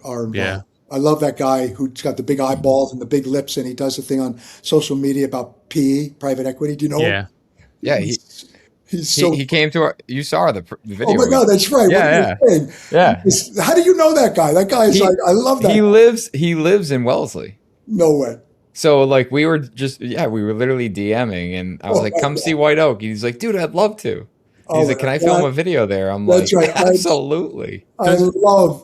involved. Yeah. I love that guy who's got the big eyeballs and the big lips, and he does the thing on social media about PE, private equity. Do you know him? Yeah. Yeah, He's so. he came to you saw the video. Oh my God, that's right. Yeah, yeah. How do you know that guy? That guy is like, I love that. He lives in Wellesley. No way. So like we were literally DMing, and I was like, come see White Oak. And he's like, dude, I'd love to. He's like, can I film a video there? I'm like, right. Absolutely. I love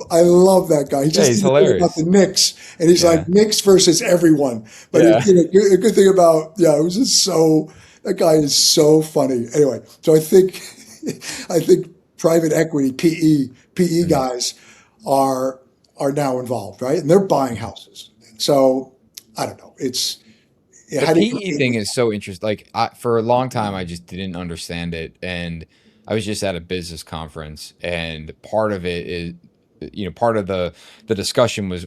that guy. He's hilarious. About the Knicks, and he's like Knicks versus everyone. But a good thing about it was just so. That guy is so funny. Anyway, so I think private equity PE guys are now involved, right? And they're buying houses. So I don't know. The PE thing is so interesting. Like for a long time, I just didn't understand it, and I was just at a business conference, and part of it is, part of the discussion was,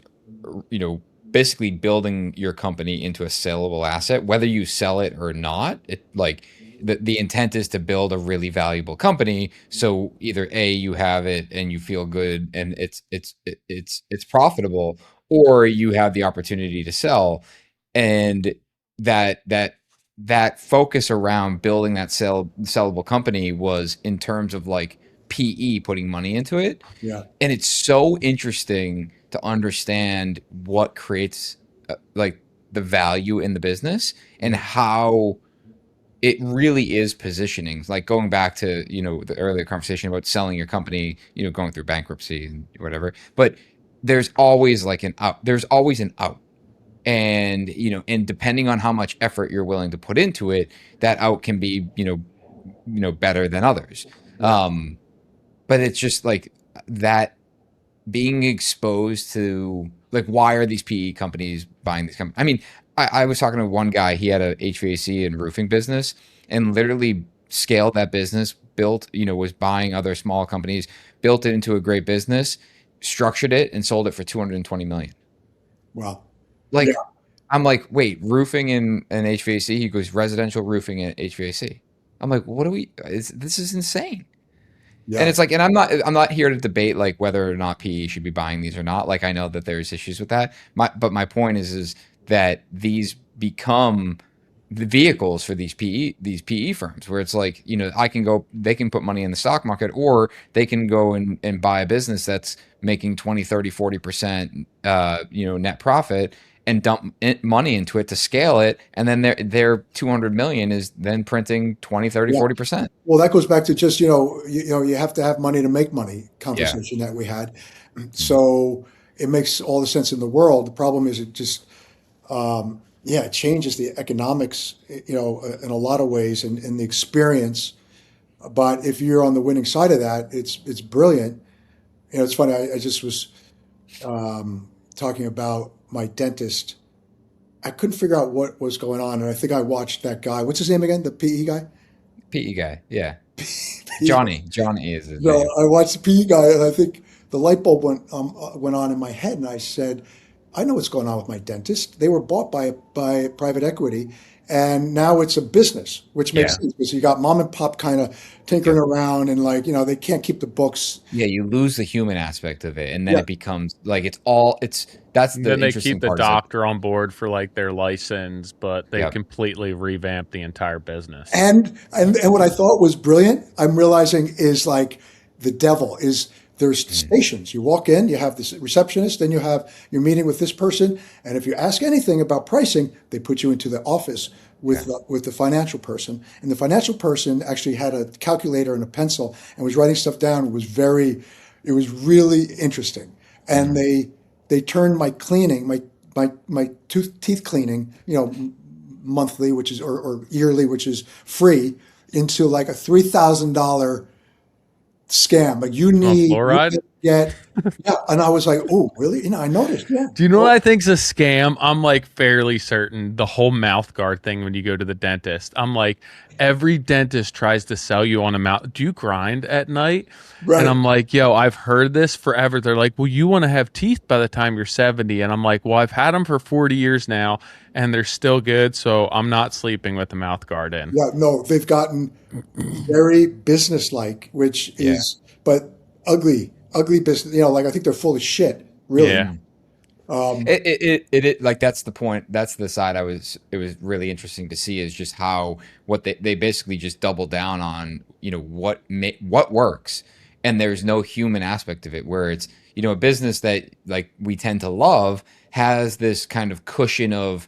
basically building your company into a saleable asset, whether you sell it or not. It like the intent is to build a really valuable company. So either A, you have it and you feel good and it's profitable, or you have the opportunity to sell. And that focus around building that sellable company was in terms of like PE putting money into it. Yeah. And it's so interesting to understand what creates like the value in the business and how it really is positioning. Like going back to, the earlier conversation about selling your company, going through bankruptcy and whatever, but there's always like an out. There's always an out. And, and depending on how much effort you're willing to put into it, that out can be, better than others. But it's just like that being exposed to like, why are these PE companies buying these companies? I mean, I was talking to one guy, he had a HVAC and roofing business and literally scaled that business, built, was buying other small companies, built it into a great business, structured it and sold it for 220 million. Wow. Like, yeah. I'm like, wait, roofing and HVAC? He goes, residential roofing and HVAC. I'm like, this is insane. And Yeah. it's like, and I'm not here to debate like whether or not PE should be buying these or not. Like I know that there's issues with that. But my point is that these become the vehicles for these PE firms where it's like, they can put money in the stock market, or they can go and buy a business that's making 20, 30, 40% net profit, and dump money into it to scale it, and then their 200 million is then printing 20, 30, Yeah. 40%. Well, that goes back to just, you have to have money to make money Yeah. conversation that we had. So it makes all the sense in the world. The problem is it just, it changes the economics, in a lot of ways, and the experience. But if you're on the winning side of that, it's brilliant. It's funny. I just was talking about my dentist. I couldn't figure out what was going on, and I think I watched that guy. What's his name again? The PE guy. PE guy. Yeah. PE. Johnny is his So name. I watched the PE guy, and I think the light bulb went on in my head, and I said, "I know what's going on with my dentist. They were bought by private equity, and now it's a business, which makes Yeah. sense because you got mom and pop kind of tinkering around, and they can't keep the books. Yeah, you lose the human aspect of it, and then Yeah, it becomes like that's And the then they interesting keep the part. Is like, doctor on board for like their license, but they yeah, completely revamp the entire business. and what I thought was brilliant, I'm realizing is like the devil is. There's stations. You walk in, you have this receptionist, then you're meeting with this person, and if you ask anything about pricing, they put you into the office yeah, with the financial person. And the financial person actually had a calculator and a pencil and was writing stuff down. It was really interesting. And they turned my cleaning, my teeth cleaning, monthly, which is or yearly, which is free, into like a $3,000 scam. Like On you fluoride? can get, yeah. And I was like, oh, really? I noticed, yeah. Do you know what Oh, I think's a scam? I'm like fairly certain the whole mouth guard thing when you go to the dentist. I'm like, every dentist tries to sell you on a mouth. Do you grind at night? And right. I'm like, yo, I've heard this forever. They're like, well, you want to have teeth by the time you're 70. And I'm like, well, I've had them for 40 years now and they're still good. So I'm not sleeping with the mouth guard in. Yeah, no, they've gotten very businesslike, which yeah. is, but ugly business. Like I think they're full of shit, really. Yeah. Mhm. It like that's the point. That's the side it was really interesting to see, is just how what they basically just double down on, what works, and there's no human aspect of it, where it's, a business that like we tend to love has this kind of cushion of,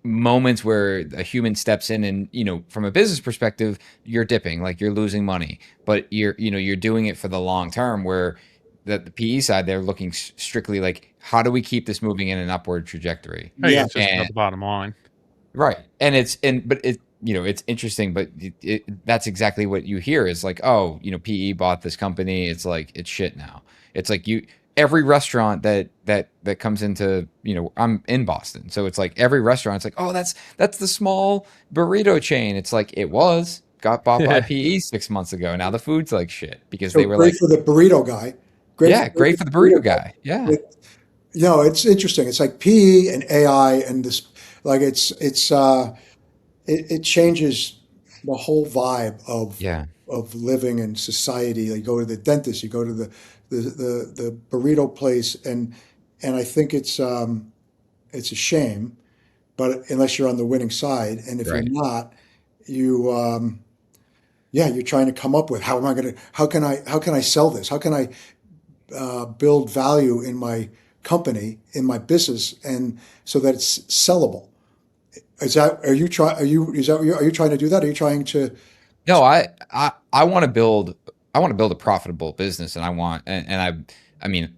moments where a human steps in, and, from a business perspective, you're dipping, like you're losing money, but you're doing it for the long term, where the PE side, they're looking strictly like, how do we keep this moving in an upward trajectory? Hey, Yeah, it's just about And the bottom line. right, and but it, it's interesting, but that's exactly what you hear is like, oh, PE bought this company, it's like it's shit now. It's like every restaurant that comes into, I'm in Boston, so it's like every restaurant, it's like, oh, that's the small burrito chain. It's like it got bought by Yeah. PE 6 months ago. Now the food's like shit because so they were great like, for the burrito guy. yeah, Great great for for the the burrito burrito guy. guy. Yeah. It, it's interesting. It's like PE and AI and this, like it changes the whole vibe Yeah. of living in society. Like you go to the dentist, you go to the burrito place, and I think it's a shame, but unless you're on the winning side, and if you're Right. not, you you're trying to come up with how can I sell this? How can I build value in my company, in my business, and so that it's sellable. Are you trying to do that? Are you trying to? No, I want to build a profitable business, and I mean,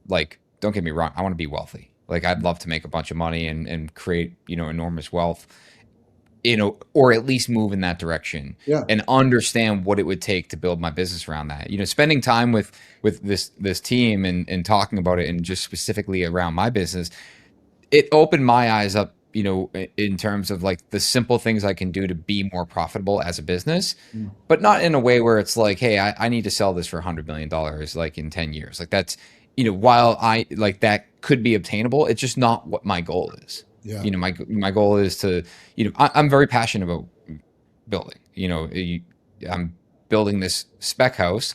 like, don't get me wrong, I want to be wealthy. Like, I'd love to make a bunch of money and create, enormous wealth, or at least move in that direction, Yeah, and understand what it would take to build my business around that. Spending time with this team, and talking about it, and just specifically around my business, it opened my eyes up, in terms of like the simple things I can do to be more profitable as a business, Mm. but not in a way where it's like, hey, I need to sell this for $100 million like in 10 years. Like that's, while I like that could be obtainable, it's just not what my goal is. yeah, My goal is to, I'm very passionate about building, I'm building this spec house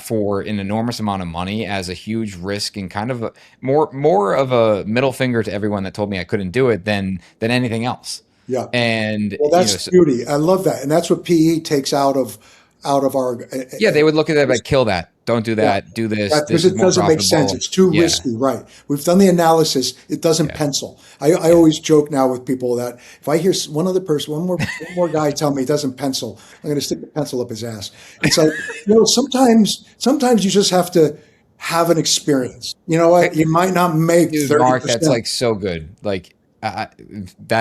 for an enormous amount of money as a huge risk and kind of more of a middle finger to everyone that told me I couldn't do it than anything else. Yeah. And Well, that's the beauty. I love that, and that's what PE takes out of our. yeah, they would look at that like, kill that, don't do that, Yeah. do this. Because This is it more doesn't make profitable. sense. It's too Yeah. risky, right? We've done the analysis. It doesn't Yeah. pencil. I always joke now with people that if I hear one other person, one more guy tell me it doesn't pencil, I'm going to stick the pencil up his ass. It's like, sometimes you just have to have an experience. You know what? You might not make Dude, 30%. Mark, that's like so good. Like that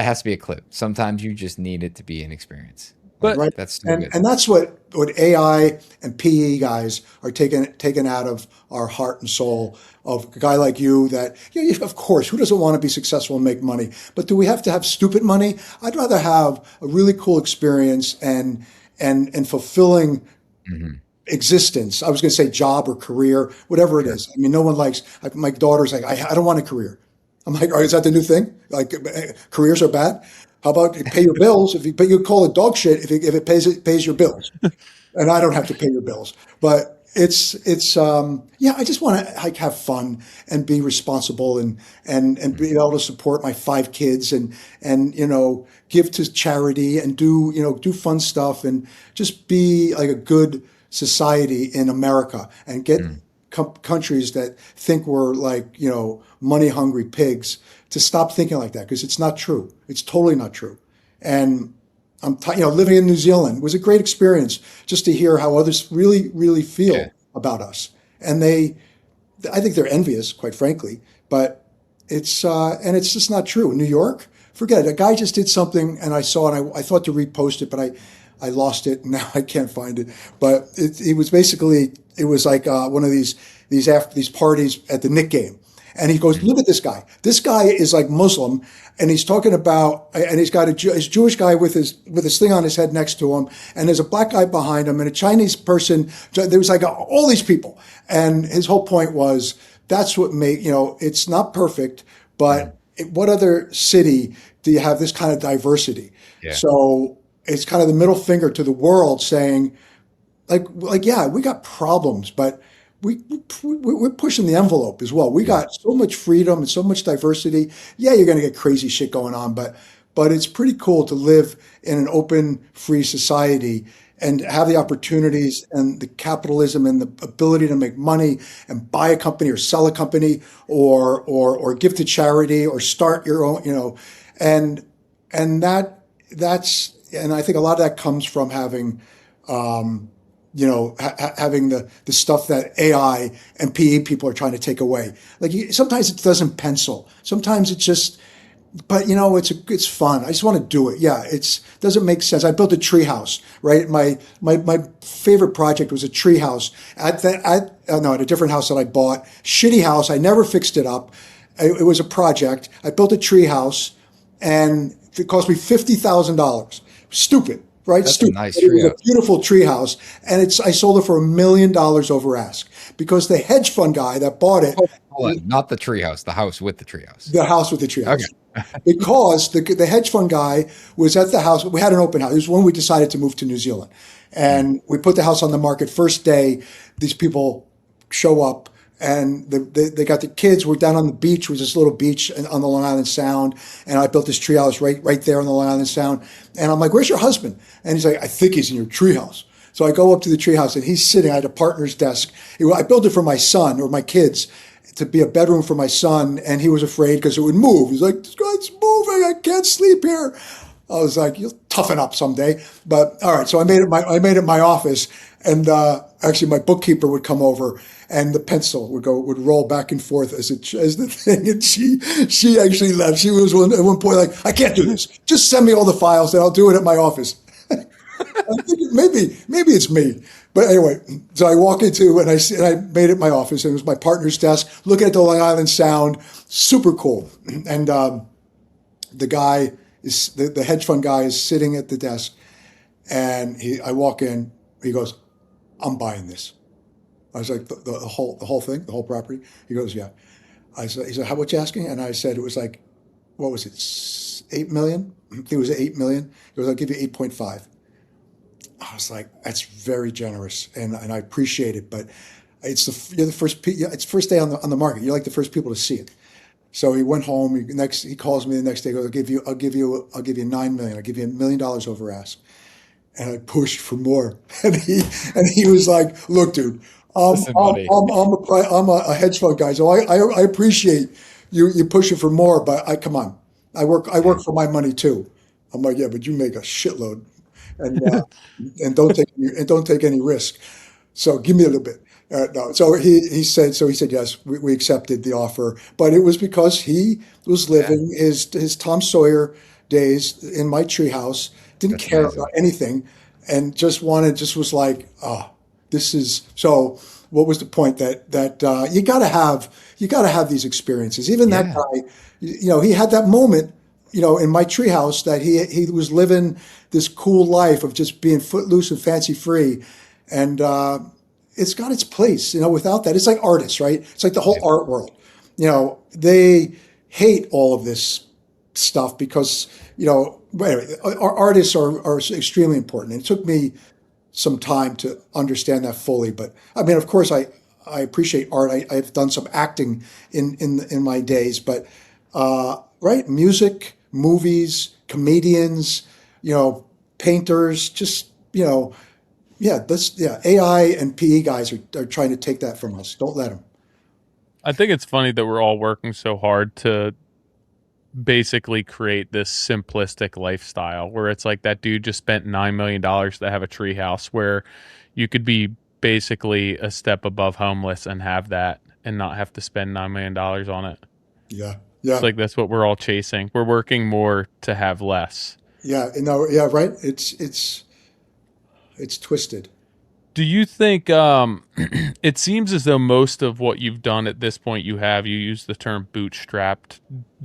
has to be a clip. Sometimes you just need it to be an experience. But Right. That's so good. And that's what AI and PE guys are taken out of our heart and soul of a guy like you that, of course, who doesn't want to be successful and make money? But do we have to have stupid money? I'd rather have a really cool experience and fulfilling existence. I was going to say job or career, whatever it is. I mean, no one likes, my daughter's like, I don't want a career. I'm like, is that the new thing? Like careers are bad? How about you pay your bills? But you call it dog shit if it pays your bills, and I don't have to pay your bills. But it's I just want to like have fun and be responsible and be able to support my 5 kids and give to charity and do fun stuff and just be like a good society in America and get countries that think we're like money hungry pigs to stop thinking like that, because it's not true. It's totally not true. And I'm living in New Zealand was a great experience just to hear how others really, really feel about us. And I think they're envious, quite frankly, but it's just not true. In New York, forget it. A guy just did something and I saw it. I thought to repost it, but I lost it and now I can't find it. But it was like one of these parties at the Knick game. And he goes, look at this guy. This guy is like Muslim, and he's talking about, and he's got his Jewish guy with his thing on his head next to him, and there's a black guy behind him, and a Chinese person. There was like all these people, and his whole point was that's what it's not perfect, but what other city do you have this kind of diversity? Yeah. So it's kind of the middle finger to the world, saying, like yeah, we got problems, but we're pushing the envelope as well. We got so much freedom and so much diversity. Yeah, you're going to get crazy shit going on, but it's pretty cool to live in an open, free society and have the opportunities and the capitalism and the ability to make money and buy a company or sell a company or give to charity or start your own, and that's I think a lot of that comes from having having the stuff that AI and PE people are trying to take away. Like sometimes it doesn't pencil. Sometimes it's just, but it's fun. I just want to do it. Yeah, doesn't make sense. I built a treehouse, right? My favorite project was a treehouse at a different house that I bought. Shitty house. I never fixed it up. It was a project. I built a treehouse, and it cost me $50,000. Stupid. Right? That's Stupid. a nice It was treehouse. a beautiful treehouse, and I sold it for $1 million over ask because the hedge fund guy that bought it, Hold on, not the treehouse, the house with the treehouse. the house with the treehouse, Okay. because the hedge fund guy was at the house. We had an open house. It was when we decided to move to New Zealand, and we put the house on the market. First day, these people show up. And they got the kids. We're down on the beach. It was this little beach on the Long Island Sound. And I built this treehouse right there on the Long Island Sound. And I'm like, where's your husband? And he's like, I think he's in your treehouse. So I go up to the treehouse and he's sitting at a partner's desk. I built it for my son or my kids to be a bedroom for my son. And he was afraid because it would move. He's like, this guy's moving. I can't sleep here. I was like, you'll toughen up someday. But all right. So I made it my office. And actually, my bookkeeper would come over, and the pencil would roll back and forth as the thing. And she actually left. She was at one point like, I can't do this. Just send me all the files, and I'll do it at my office. I think maybe it's me. But anyway, so I walk into and I made it my office. And it was my partner's desk, looking at the Long Island Sound, super cool. And the guy the hedge fund guy is sitting at the desk, and I walk in. He goes, I'm buying this. I was like, the whole thing, the whole property? He goes, yeah. He said, how much you asking? And I said, it was like, what was it, 8 million? I think it was 8 million. He goes, I'll give you 8.5. I was like, that's very generous, and I appreciate it. But you're the first, it's first day on the market. You're like the first people to see it. So he went home. He calls me the next day. Goes, I'll give you 9 million. I'll give you $1 million over ask. And I pushed for more. And he was like, look, dude, Listen, buddy. I'm a hedge fund guy, so I appreciate you pushing for more, but come on, I work for my money too. I'm like, yeah, but you make a shitload, and don't take any risk. So give me a little bit. No. So he said yes. We accepted the offer, but it was because he was Yeah, living his Tom Sawyer days in my treehouse. Didn't that's care amazing. about anything, and just was like, oh, this is so. What was the point that you gotta have these experiences? Even that Yeah, guy, he had that moment, in my treehouse that he was living this cool life of just being footloose and fancy free, and it's got its place. Without that, it's like artists, right? It's like the whole yeah, art world. They hate all of this stuff because but anyway, our artists are extremely important. And it took me some time to understand that fully. But I mean, of course, I appreciate art. I've done some acting in my days, but right, music, movies, comedians, painters, just yeah, AI and PE guys are trying to take that from us. Don't let them. I think it's funny that we're all working so hard to basically create this simplistic lifestyle where it's like that dude just spent $9 million to have a treehouse where you could be basically a step above homeless and have that and not have to spend $9 million on it. Yeah, It's yeah, like that's what we're all chasing. We're working more to have less. yeah. No, yeah, right. It's twisted. Do you think it seems as though most of what you've done at this point you use the term bootstrapped.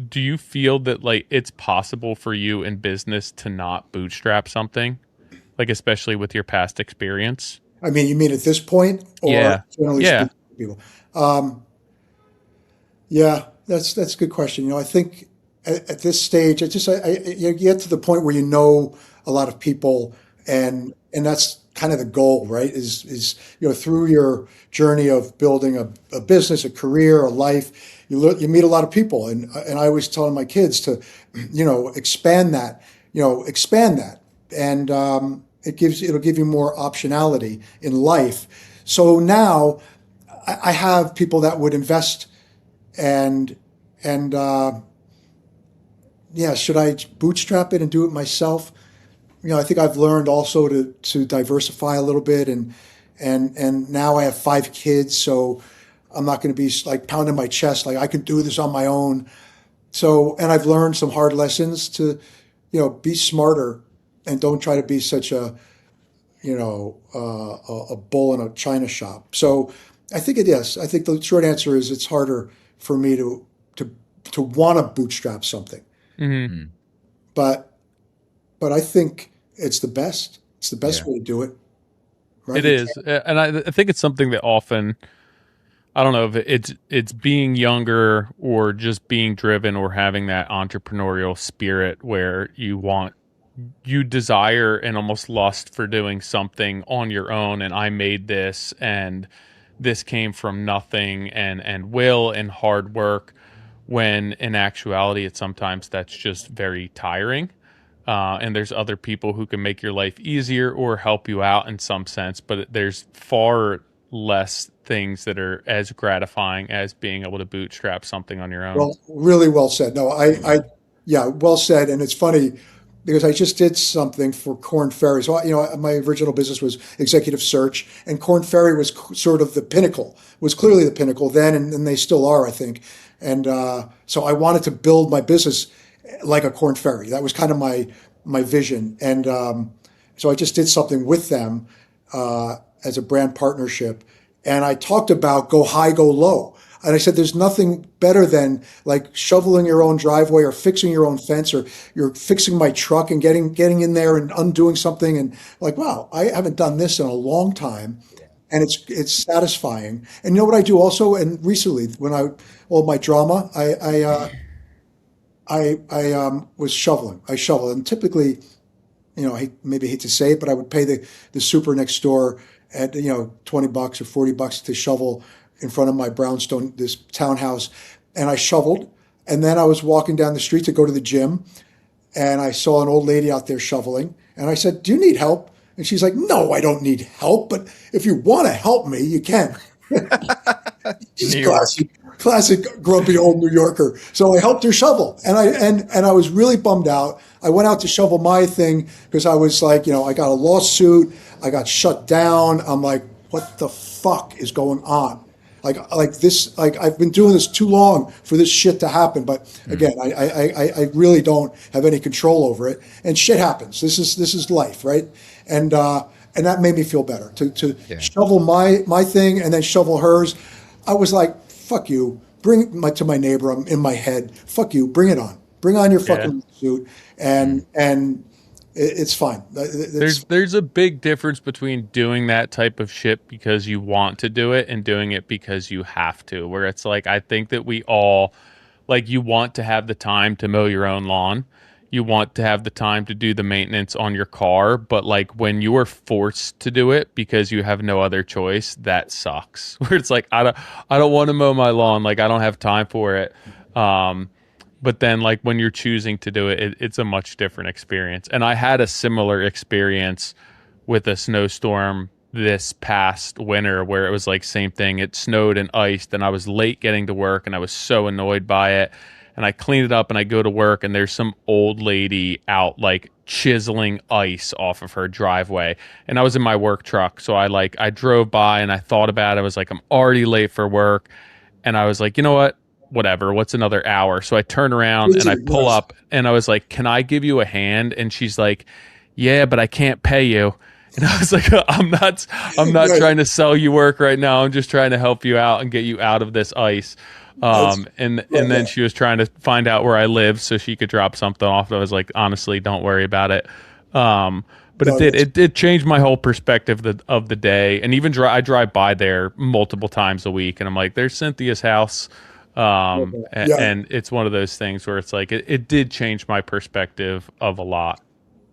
Do you feel that like it's possible for you in business to not bootstrap something? Like especially with your past experience? I mean, you mean at this point, or Yeah. generally Yeah. speaking to people? Yeah, that's a good question. I think at this stage, you get to the point where you know a lot of people, and that's kind of the goal, right? Is through your journey of building a business, a career, a life, you meet a lot of people, and I always tell my kids to, expand that, and it'll give you more optionality in life. So now I have people that would invest and and yeah, should I bootstrap it and do it myself? I think I've learned also to diversify a little bit, and now I have 5 kids, so I'm not going to be like pounding my chest like I can do this on my own. So, and I've learned some hard lessons to be smarter and don't try to be such a bull in a china shop. So I think it is. I think the short answer is it's harder for me to want to bootstrap something, Hmm. mm, but I think it's the best. It's the best yeah, way to do it, right? It is. And I think it's something that often I don't know if it's being younger or just being driven or having that entrepreneurial spirit where you desire and almost lust for doing something on your own and I made this and this came from nothing and will and hard work when in actuality it's sometimes that's just very tiring. And there's other people who can make your life easier or help you out in some sense, but there's far less things that are as gratifying as being able to bootstrap something on your own. Well, really well said. No, yeah, well said. And it's funny because I just did something for Corn Ferry. So, my original business was executive search, and Corn Ferry was sort of the pinnacle, was clearly the pinnacle then, and they still are, I think. And so I wanted to build my business like a Corn Ferry. That was kind of my vision. And so I just did something with them as a brand partnership. And I talked about go high, go low. And I said, there's nothing better than like shoveling your own driveway or fixing your own fence, or you're fixing my truck and getting in there and undoing something. And like, wow, I haven't done this in a long time. And it's satisfying. And you know what I do also? And recently, when all my drama, I was shoveling. I shovel, and typically I maybe hate to say it, but I would pay the super next door at, $20 or $40 to shovel in front of my brownstone, this townhouse. And I shoveled. And then I was walking down the street to go to the gym. And I saw an old lady out there shoveling. And I said, "Do you need help?" And she's like, "No, I don't need help. But if you want to help me, you can." She's New York. classic grumpy old New Yorker. So I helped her shovel, and I was really bummed out. I went out to shovel my thing because I was like, I got a lawsuit, I got shut down. I'm like, what the fuck is going on? Like this, like I've been doing this too long for this shit to happen. But again, I really don't have any control over it, and shit happens. This is life, right? And that made me feel better to shovel my thing and then shovel hers. I was like, fuck you, bring my to my neighbor. I'm in my head. Fuck you, bring it on. Bring on your fucking suit, and it's fine. There's a big difference between doing that type of shit because you want to do it and doing it because you have to. Where it's like, I think that we all, like, you want to have the time to mow your own lawn. You want to have the time to do the maintenance on your car, but like when you are forced to do it because you have no other choice, that sucks. Where it's like, I don't want to mow my lawn, like I don't have time for it. But then like when you're choosing to do it, it's a much different experience. And I had a similar experience with a snowstorm this past winter where it was like same thing. It snowed and iced and I was late getting to work and I was so annoyed by it. And I clean it up and I go to work and there's some old lady out like chiseling ice off of her driveway. And I was in my work truck. So I drove by and I thought about it. I was like, I'm already late for work. And I was like, you know what? Whatever. What's another hour? So I turn around and I pull up and I was like, can I give you a hand? And she's like, yeah, but I can't pay you. And I was like, I'm not trying to sell you work right now. I'm just trying to help you out and get you out of this ice. And then she was trying to find out where I live so she could drop something off. I was like, honestly, don't worry about it. But it did change my whole perspective of the day. And even I drive by there multiple times a week and I'm like, there's Cynthia's house. And it's one of those things where it's like, it did change my perspective of a lot.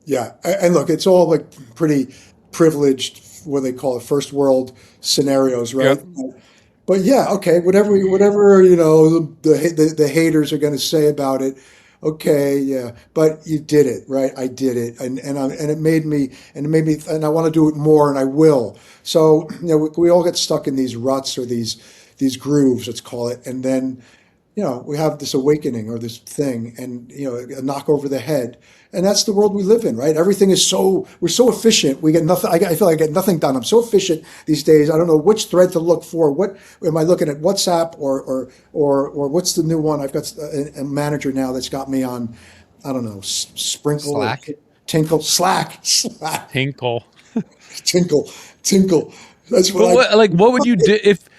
Yeah. And look, it's all like pretty privileged, what they call it, first world scenarios, right? Yep. But yeah, okay, whatever the haters are going to say about it, okay, yeah. But you did it, right? I did it, and it made me, and I want to do it more, and I will. So we all get stuck in these ruts or these grooves, let's call it, and then we have this awakening or this thing, and a knock over the head. And that's the world we live in, right? Everything is we're so efficient. We get nothing. I feel like I get nothing done. I'm so efficient these days. I don't know which thread to look for. What am I looking at? WhatsApp or what's the new one? I've got a manager now that's got me on, I don't know, Sprinkle, Slack, Tinkle, Slack, Tinkle, Tinkle. That's what. What would you do if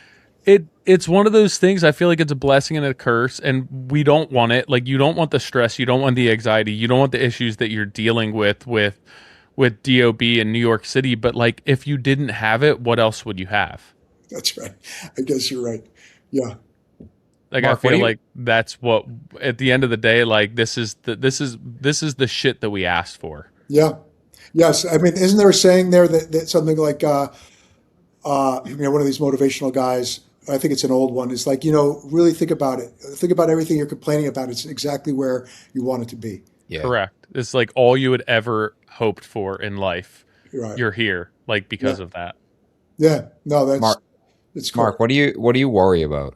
it's one of those things? I feel like it's a blessing and a curse, and we don't want it. Like, you don't want the stress, you don't want the anxiety, you don't want the issues that you're dealing with DOB in New York City. But like, if you didn't have it, what else would you have? That's right. I guess you're right. Yeah. Like, Mark, I feel like that's what, at the end of the day, like this is the shit that we asked for. Yeah. Yes. I mean, isn't there a saying there that something like, one of these motivational guys, I think it's an old one, is like, really think about it. Think about everything you're complaining about. It's exactly where you want it to be. Yeah. Correct. It's like all you had ever hoped for in life. Right. You're here, like, because of that. Yeah. No, it's cool. Mark, what do you worry about?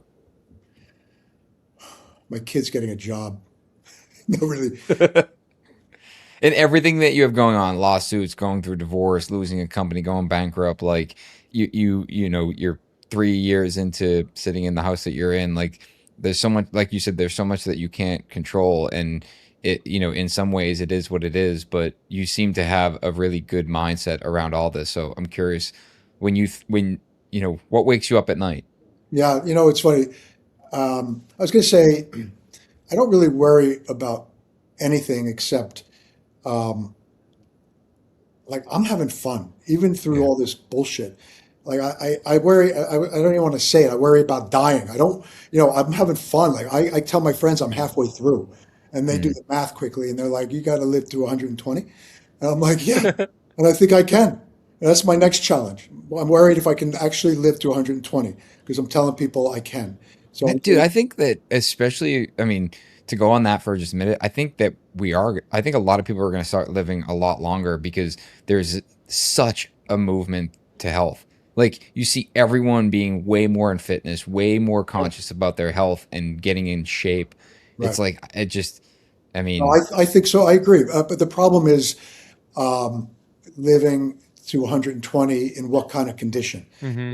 My kid's getting a job. No, really. And everything that you have going on, lawsuits, going through divorce, losing a company, going bankrupt, like you're 3 years into sitting in the house that you're in, like there's so much, like you said, there's so much that you can't control, and it, in some ways it is what it is, but you seem to have a really good mindset around all this. So I'm curious, when what wakes you up at night? Yeah, it's funny. I was going to say, I don't really worry about anything except, like, I'm having fun even through all this bullshit. Like, I worry. I don't even want to say it. I worry about dying. I don't. I'm having fun. Like, I tell my friends I'm halfway through, and they do the math quickly, and they're like, "You got to live to 120." And I'm like, yeah, and I think I can. And that's my next challenge. I'm worried if I can actually live to 120 because I'm telling people I can. So I'm Dude, I think that especially, I mean, to go on that for just a minute, I think that I think a lot of people are going to start living a lot longer because there's such a movement to health. Like you see everyone being way more in fitness, way more conscious about their health and getting in shape. It's right. like, it just, I No, mean, I think so. I agree. But the problem is um, living to 120 in what kind of condition?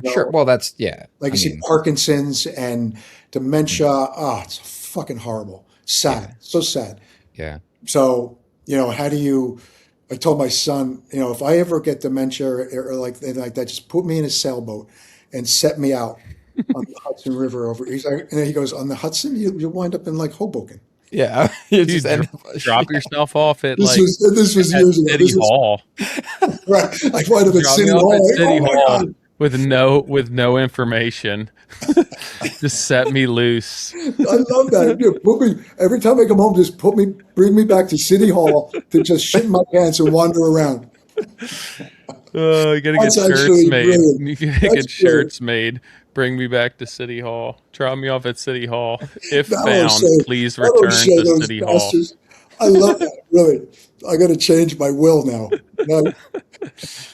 You sure. know, Well, that's, yeah. like I you see mean, Parkinson's and dementia. It's fucking horrible. yeah, Sad. So sad. yeah. So, how do you, I told my son, if I ever get dementia or like anything like that, just put me in a sailboat and set me out on the Hudson River over. He's like, and then he goes, on the Hudson, you'll wind up in like Hoboken. Yeah. You just Dude, end up, drop yeah. yourself off at This was at years ago. City This was Hall. right. I wind up at Drop me City off Hall. at Like, City oh my Hall God. with no information. Just set me loose. I love that. Put me every time I come home, just bring me back to City Hall to just shit in my pants and wander around. Oh, you gotta get That's shirts actually made. brilliant. You gotta That's get brilliant. shirts made. Bring me back to City Hall. Drop me off at City Hall. If That'll found, say, please that'll return show to those City Hall. bastards. I love that. Really, I got to change my will now.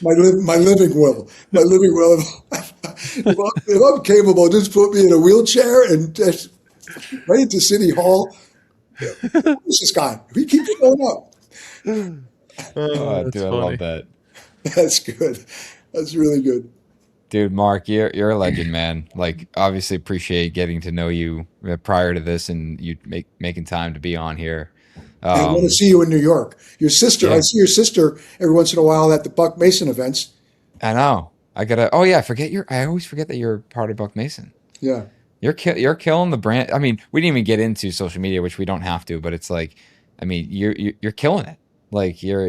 My living will. My living will. If I'm capable, just put me in a wheelchair and just right into City Hall. Who's this guy? He keeps showing up. Oh, Oh, that's dude, I love funny. that. That's good. That's really good. Dude, Mark, you're a legend, man. Like, obviously appreciate getting to know you prior to this, and you making time to be on here. And I want to Um, see you in New York. Your sister, I yeah, see your sister every once in a while at the Buck Mason events. I know. I gotta. Oh yeah, I always forget that you're part of Buck Mason. Yeah. You're killing the brand. I mean, we didn't even get into social media, which we don't have to, but it's like, I mean, you're killing it. Like you're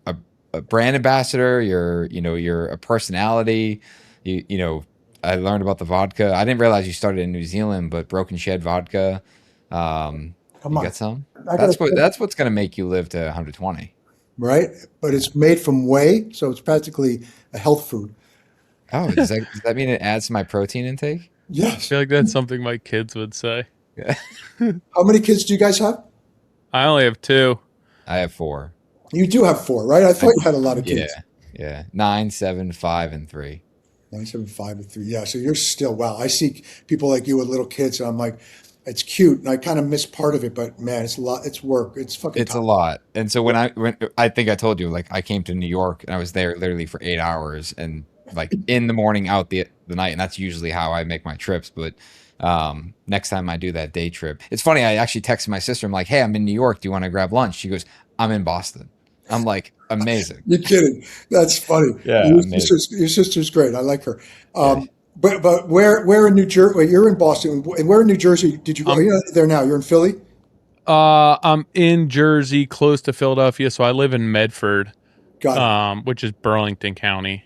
a brand ambassador. You're a personality. I learned about the vodka. I didn't realize you started in New Zealand, but Broken Shed vodka. Come You on. got some? I got to, That's what's gonna make you live to 120. right? But it's made from whey, so it's practically a health food. Oh, does that mean it adds to my protein intake? I Yes. feel like that's something my kids would say. Yeah. How many kids do you guys have? I only have two. I have four. You do have four, right? I I, thought you had a lot of yeah, kids. yeah. 9, 7, 5, and 3. 975 and 3. Yeah, so you're still, wow. I see people like you with little kids, and I'm like, it's cute. And I kind of miss part of it, but man, it's a lot. It's work. It's fucking It's a tough. lot. And so when I think I told you, like I came to New York and I was there literally for 8 hours and like in the morning out the night, and that's usually how I make my trips. But next time I do that day trip, it's funny. I actually texted my sister. I'm like, "Hey, I'm in New York. Do you want to grab lunch?" She goes, "I'm in Boston." I'm like, "Amazing." You're kidding. That's funny. Yeah, amazing. Your sister's great. I like her. Yeah. But where in New Jersey? Well, you're in Boston, and where in New Jersey did you go? I'm You're not there now. You're in Philly. I'm in Jersey, close to Philadelphia, so I live in Medford, Got it. which is Burlington County.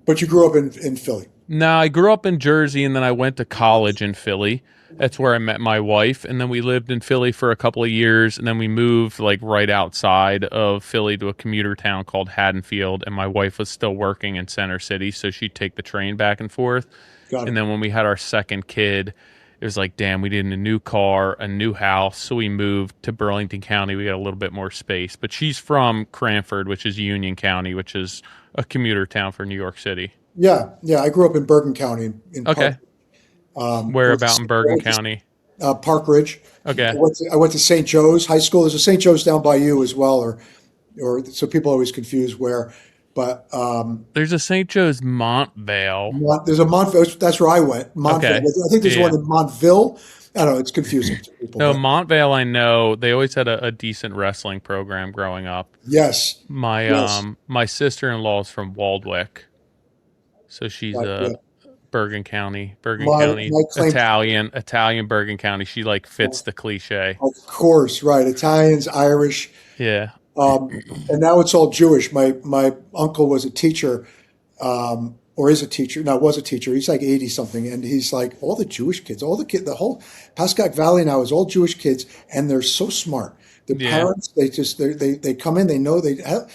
But you grew up in Philly. No, I grew up in Jersey and then I went to college in Philly. That's where I met my wife. And then we lived in Philly for a couple of years. And then we moved like right outside of Philly to a commuter town called Haddonfield. And my wife was still working in Center City. So she'd take the train back and forth. Got And it. then when we had our second kid, it was like, damn, we needed a new car, a new house. So we moved to Burlington County. We got a little bit more space. But she's from Cranford, which is Union County, which is a commuter town for New York City. Yeah, yeah. I grew up in Bergen County in Park. Okay. Where about in I Bergen went to County? Park Ridge. Okay. I went to St. Joe's High School. There's a St. Joe's down by you as well, or so people always confuse where. But There's a St. Joe's Montvale. There's a Montville. That's where I went. Montville. Okay. I think there's Yeah. one in Montville. I don't know. It's confusing to people, No, but Montvale, I know. They always had a decent wrestling program growing up. yes, My yes. my sister-in-law is from Waldwick. So she's Yeah. Bergen My County, my claim, Italian Bergen County. She like fits the cliche. of course, right? Italians, Irish, Yeah. and now it's all Jewish. My uncle was a teacher, or is a teacher. No, was a teacher. He's like 80 something, and he's like all the Jewish kids, the whole Pascack Valley now is all Jewish kids, and they're so smart. The Yeah. parents, they come in, they know they have,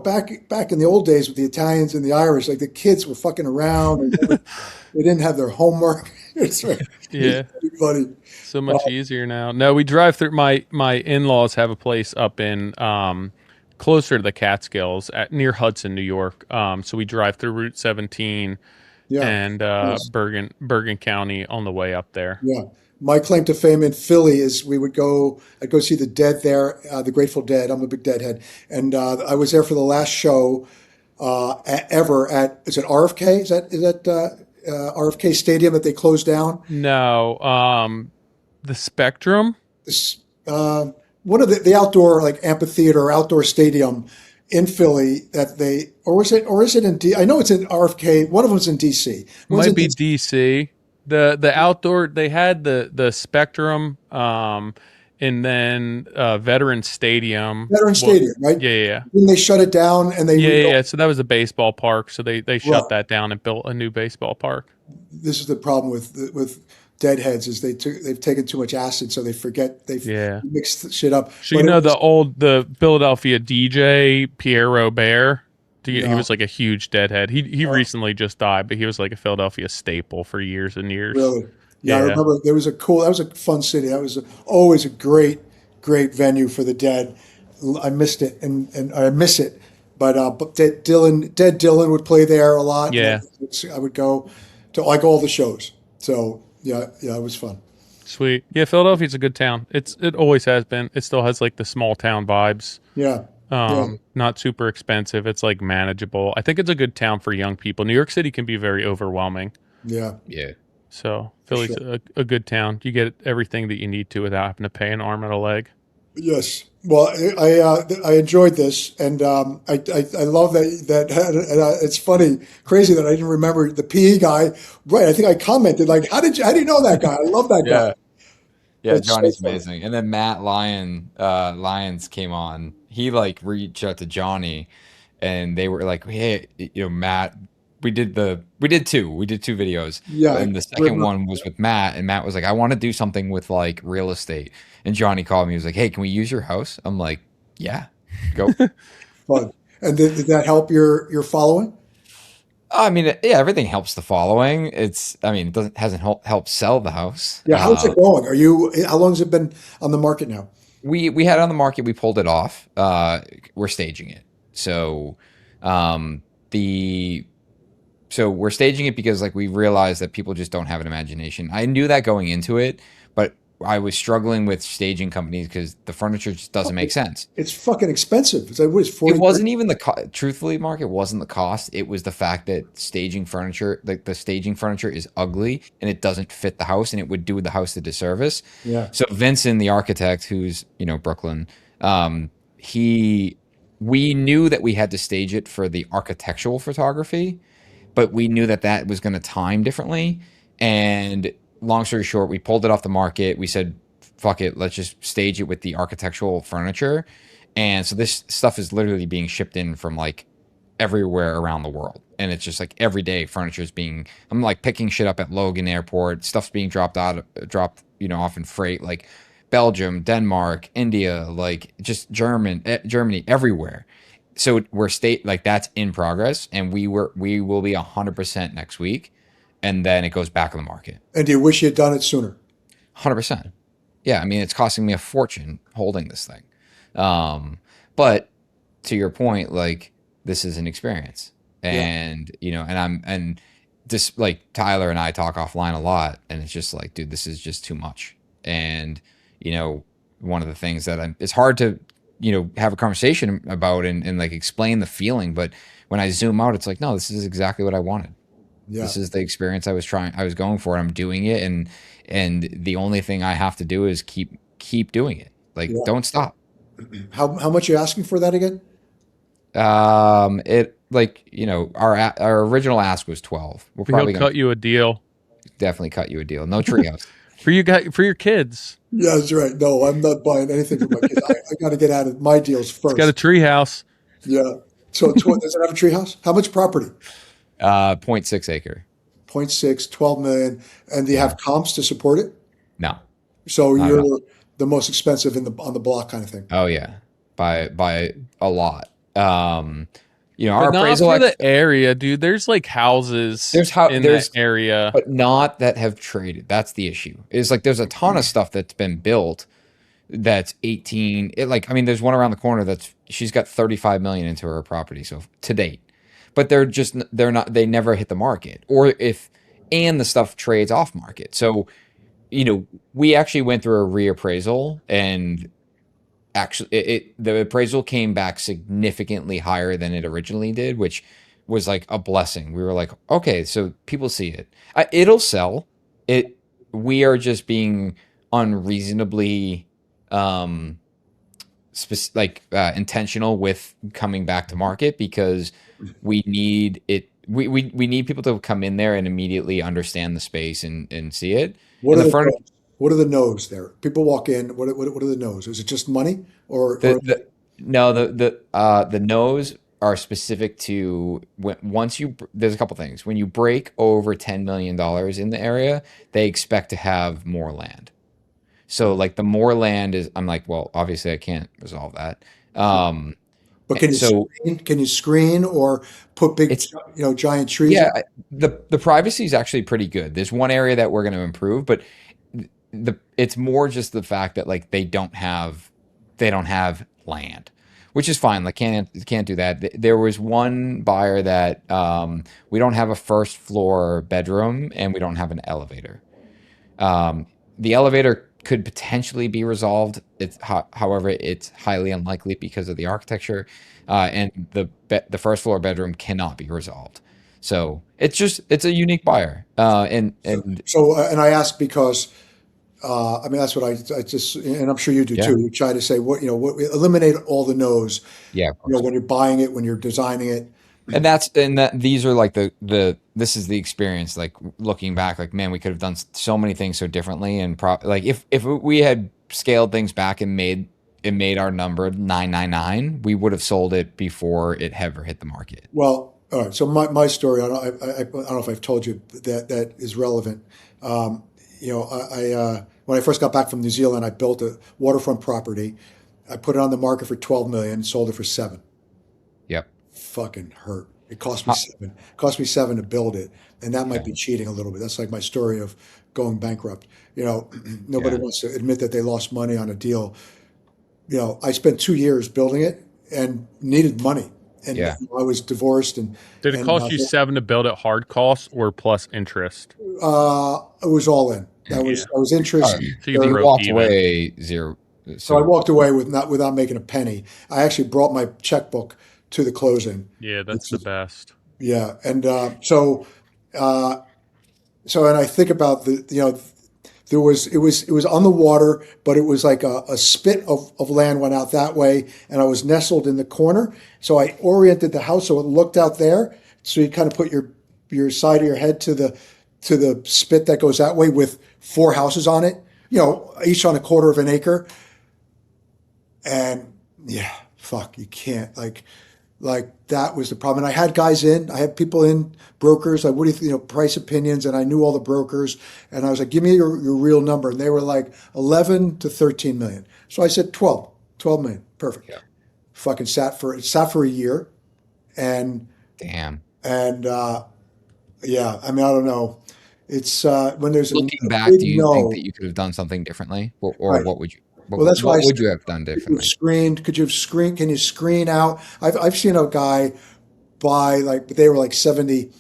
back in the old days with the Italians and the Irish, like the kids were fucking around. They didn't have their homework. It's right. It's Yeah. pretty funny. So much easier now. No, we drive through. My in laws have a place up in closer to the Catskills near Hudson, New York. So we drive through Route 17 Yeah. and Yes. Bergen County on the way up there. Yeah. My claim to fame in Philly is I'd go see the Dead there, the Grateful Dead. I'm a big Deadhead. And I was there for the last show ever is it RFK? Is that RFK Stadium that they closed down? No, the Spectrum. This, one of the outdoor like amphitheater or outdoor stadium in Philly or is it in I know it's in RFK. One of them's in DC. One's Might in be DC. DC. The outdoor they had the Spectrum, and then Veterans Stadium. Veteran Well, Stadium, right? yeah. Then they shut it down and they rebuilt. Yeah. So that was a baseball park. So they Right. shut that down and built a new baseball park. This is the problem with deadheads is they've taken too much acid, so they forget they've Yeah. mixed shit up. So But it was, the Philadelphia DJ Pierre Robert. He no, was like a huge deadhead. He recently just died, but he was like a Philadelphia staple for years and years. really. Yeah, I Yeah. remember that was a fun city. That was always a great venue for the Dead. I missed it and I miss it. But Dead Dylan would play there a lot. Yeah. I would go to like all the shows. So yeah, it was fun. Sweet. Yeah, Philadelphia's a good town. It always has been. It still has like the small town vibes. Yeah, yeah, Not super expensive. It's like manageable. I think it's a good town for young people. New York City can be very overwhelming. yeah. Yeah. So Philly's Sure. a good town. You get everything that you need to without having to pay an arm and a leg. Yes. Well, I enjoyed this, and I love that. And it's funny, crazy that I didn't remember the PE guy. Right. I think I commented like, how do you know that guy? I love that guy. Yeah. Yeah, That's so Johnny's funny. amazing. And then Lyons came on. He like reached out to Johnny and they were like, "Hey, Matt, we did two. We did two videos. Yeah. And the second one was with Matt, and Matt was like, I want to do something with like real estate. And Johnny called me. He was like, "Hey, can we use your house?" I'm like, "Yeah, go." Fun. And did that help your following? I mean, yeah, everything helps the following. It hasn't helped sell the house. Yeah. How's it going? How long has it been on the market now? We had it on the market. We pulled it off. We're staging it. So, the so we're staging it because like we realized that people just don't have an imagination. I knew that going into it, but I was struggling with staging companies because the furniture just doesn't make sense. It's fucking expensive. It's like, what is 40? It wasn't even truthfully, Mark, it wasn't the cost. It was the fact that staging furniture, like the staging furniture is ugly and it doesn't fit the house and it would do the house a disservice. Yeah. So Vincent, the architect, who's, Brooklyn, we knew that we had to stage it for the architectural photography, but we knew that that was going to time differently. And long story short, we pulled it off the market. We said, fuck it, let's just stage it with the architectural furniture. And so this stuff is literally being shipped in from like everywhere around the world. And it's just like every day furniture is I'm like picking shit up at Logan Airport. Stuff's being dropped off in freight, like Belgium, Denmark, India, like just Germany, everywhere. So that's in progress, and we will be 100% next week, and then it goes back on the market. And do you wish you had done it sooner? 100%. Yeah, I mean it's costing me a fortune holding this thing, but to your point, like this is an experience, and and just like Tyler and I talk offline a lot, and it's just like, dude, this is just too much, and one of the things that it's hard to have a conversation about and like explain the feeling, but when I zoom out, it's like, no, this is exactly what I wanted. Yeah. This is the experience I was going for. I'm doing it, and the only thing I have to do is keep doing it. Like, don't stop. How much are you asking for that again? It like our original ask was 12. We're probably He'll gonna cut you a deal definitely cut you a deal. No treehouse. for your kids. Yeah, that's right. No, I'm not buying anything for my kids. I got to get out of my deals first. It's got a treehouse. Yeah. So does it have a tree house? How much property? 0.6 acre. 0.6, 12 million. And do you have comps to support it? No. So Not at all. the most expensive on the block kind of thing. Oh yeah, by a lot. Our But not appraisal for the ex area, dude. There's like houses in that there's area. but not that have traded. That's the issue. Is like there's a ton of stuff that's been built that's 18. There's one around the corner that's she's got 35 million into her property so to date. But they never hit the market. Or if and the stuff trades off market. So, we actually went through a reappraisal and actually the appraisal came back significantly higher than it originally did, which was like a blessing. We were like, okay, so people see it. It'll sell. We are just being unreasonably um intentional with coming back to market because we need it. We need people to come in there and immediately understand the space and see it. What And are the the furniture, no's? What are the no's there? People walk in. What are the no's? Is it just money or the no the no's are specific to once there's a couple things. When you break over $10 million in the area, they expect to have more land. So like the more land is, I'm like, well, obviously I can't resolve that. Um, but can you so screen? Can you screen or put big it's giant trees in? yeah, the privacy is actually pretty good. There's one area that we're going to improve, but it's more just the fact that like they don't have land, which is fine. Like can't do that. There was one buyer that we don't have a first floor bedroom and we don't have an elevator. The elevator could potentially be resolved. However, it's highly unlikely because of the architecture, and the first floor bedroom cannot be resolved. So it's a unique buyer, And I ask because I mean that's what I just and I'm sure you do yeah, too. You try to say what eliminate all the no's. yeah, of course. When you're buying it, when you're designing it. And these are like this is the experience. Like looking back, like man, we could have done so many things so differently, and like if we had scaled things back and made our number 999, we would have sold it before it ever hit the market. Well, all right. So my story, I don't know if I've told you that is relevant. Um, when I first got back from New Zealand, I built a waterfront property. I put it on the market for 12 million, sold it for 7. Yep. Fucking hurt. It cost me Huh. 7. It cost me 7 to build it, and that might Yeah. be cheating a little bit. That's like my story of going bankrupt. Nobody Yeah. wants to admit that they lost money on a deal. I spent 2 years building it and needed money, and Yeah. I was divorced and Did it and cost you 7 to build at hard cost or plus interest? it was all in. I Yeah. was I was All interest. right. So you So you broke walked even. away zero. So I So walked away without making a penny. I actually brought my checkbook to the closing, Yeah, that's which the is best. yeah. And uh, and I think about it was on the water, but it was like a spit of land went out that way, and I was nestled in the corner. So I oriented the house so it looked out there. So you kind of put your side of your head to the spit that goes that way with 4 houses on it, each on a quarter of an acre. And yeah, fuck, you can't like that was the problem. And I had guys in, I had people in, brokers, like, what do you think, price opinions, and I knew all the brokers. And I was like, give me your real number. And they were like 11 to 13 million. So I said 12 million. Perfect. yeah. Fucking sat for a year. And, Damn. and, yeah, I mean, I don't know. It's, when there's a Looking back, big do you think no, that you could have done something differently, or right. what would you Well, that's why I what would said, you have done could you have differently? screened, can you screen out? I've seen a guy buy but they were like 70.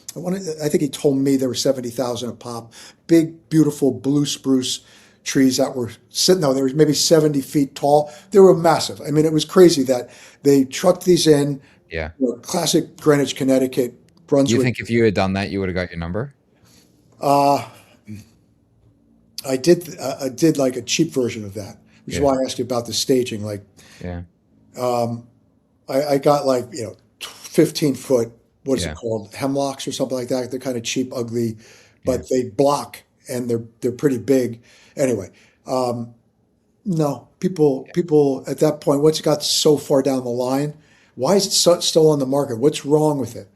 I think he told me they were 70,000 a pop. Big, beautiful blue spruce trees that were sitting there. They were maybe 70 feet tall. They were massive. I mean, it was crazy that they trucked these in, Yeah. classic Greenwich, Connecticut, You Brunswick. think if you had done that, you would have got your number? Uh, I did like a cheap version of that, which is Yeah. why I asked you about the staging. Like, Yeah. I got 15-foot, what is it Yeah. called? Hemlocks or something like that. They're kind of cheap, ugly, Yeah. but they block and they're pretty big. Anyway, no, people at that point, once it got so far down the line, why is it still on the market? What's wrong with it?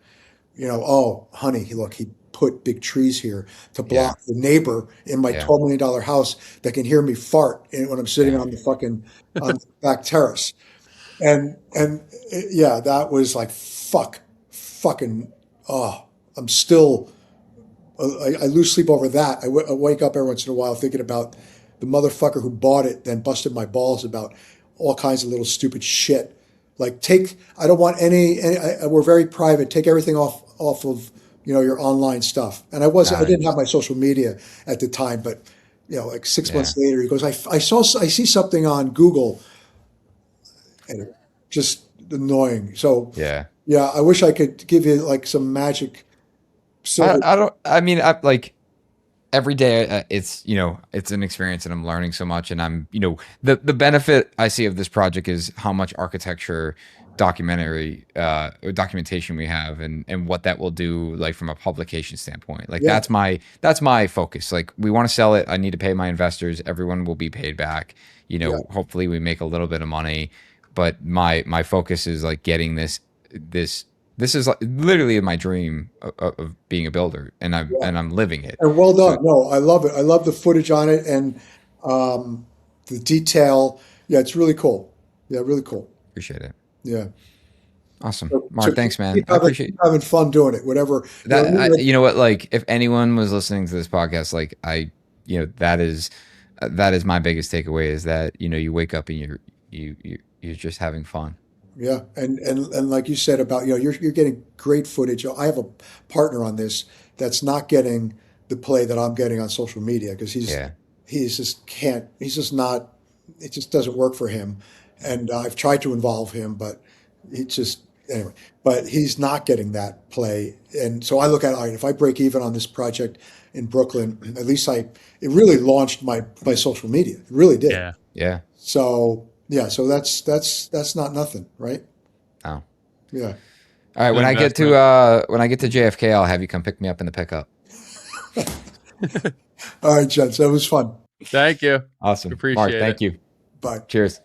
Oh, honey, look, he put big trees here to block the neighbor in my Yeah. $12 million house that can hear me fart when I'm sitting on the fucking on the back terrace. And yeah, that was like fucking. Oh, I'm still. I lose sleep over that. I wake up every once in a while thinking about the motherfucker who bought it, then busted my balls about all kinds of little stupid shit. Like I don't want any we're very private. Take everything off of your online stuff. And I Got it. didn't have my social media at the time, but like 6 months later, he goes, I see something on Google, and it just annoying. So Yeah. yeah, I wish I could give you like some magic silver. I mean, like every day it's it's an experience and I'm learning so much, and I'm the benefit I see of this project is how much architecture documentation we have, and what that will do, like from a publication standpoint. Like Yeah. that's my focus. Like, we want to sell it, I need to pay my investors, everyone will be paid back, hopefully we make a little bit of money, but my focus is like getting this is like literally my dream of being a builder, and I'm living it. And well done. So No, I love it. I love the footage on it and the detail. Yeah, it's really cool. Yeah, really cool. appreciate it. Yeah. Awesome, So Mark. Thanks, man. keep I appreciate keep having fun doing it. Whatever. that. You know what? Like, if anyone was listening to this podcast, like that is my biggest takeaway, is that you wake up and you're just having fun. Yeah, and like you said about you're getting great footage. I have a partner on this that's not getting the play that I'm getting on social media because he's just not, it just doesn't work for him. And I've tried to involve him, but anyway. But he's not getting that play, and so I look at, all right, if I break even on this project in Brooklyn, at least it really launched my social media. It really did. Yeah. Yeah. So yeah, so that's not nothing, right? Oh. Yeah. All right. When I get investment. to JFK, I'll have you come pick me up in the pickup. All right, gents, that was fun. Thank you. Awesome. Appreciate Mark, it. thank you. Bye. Cheers.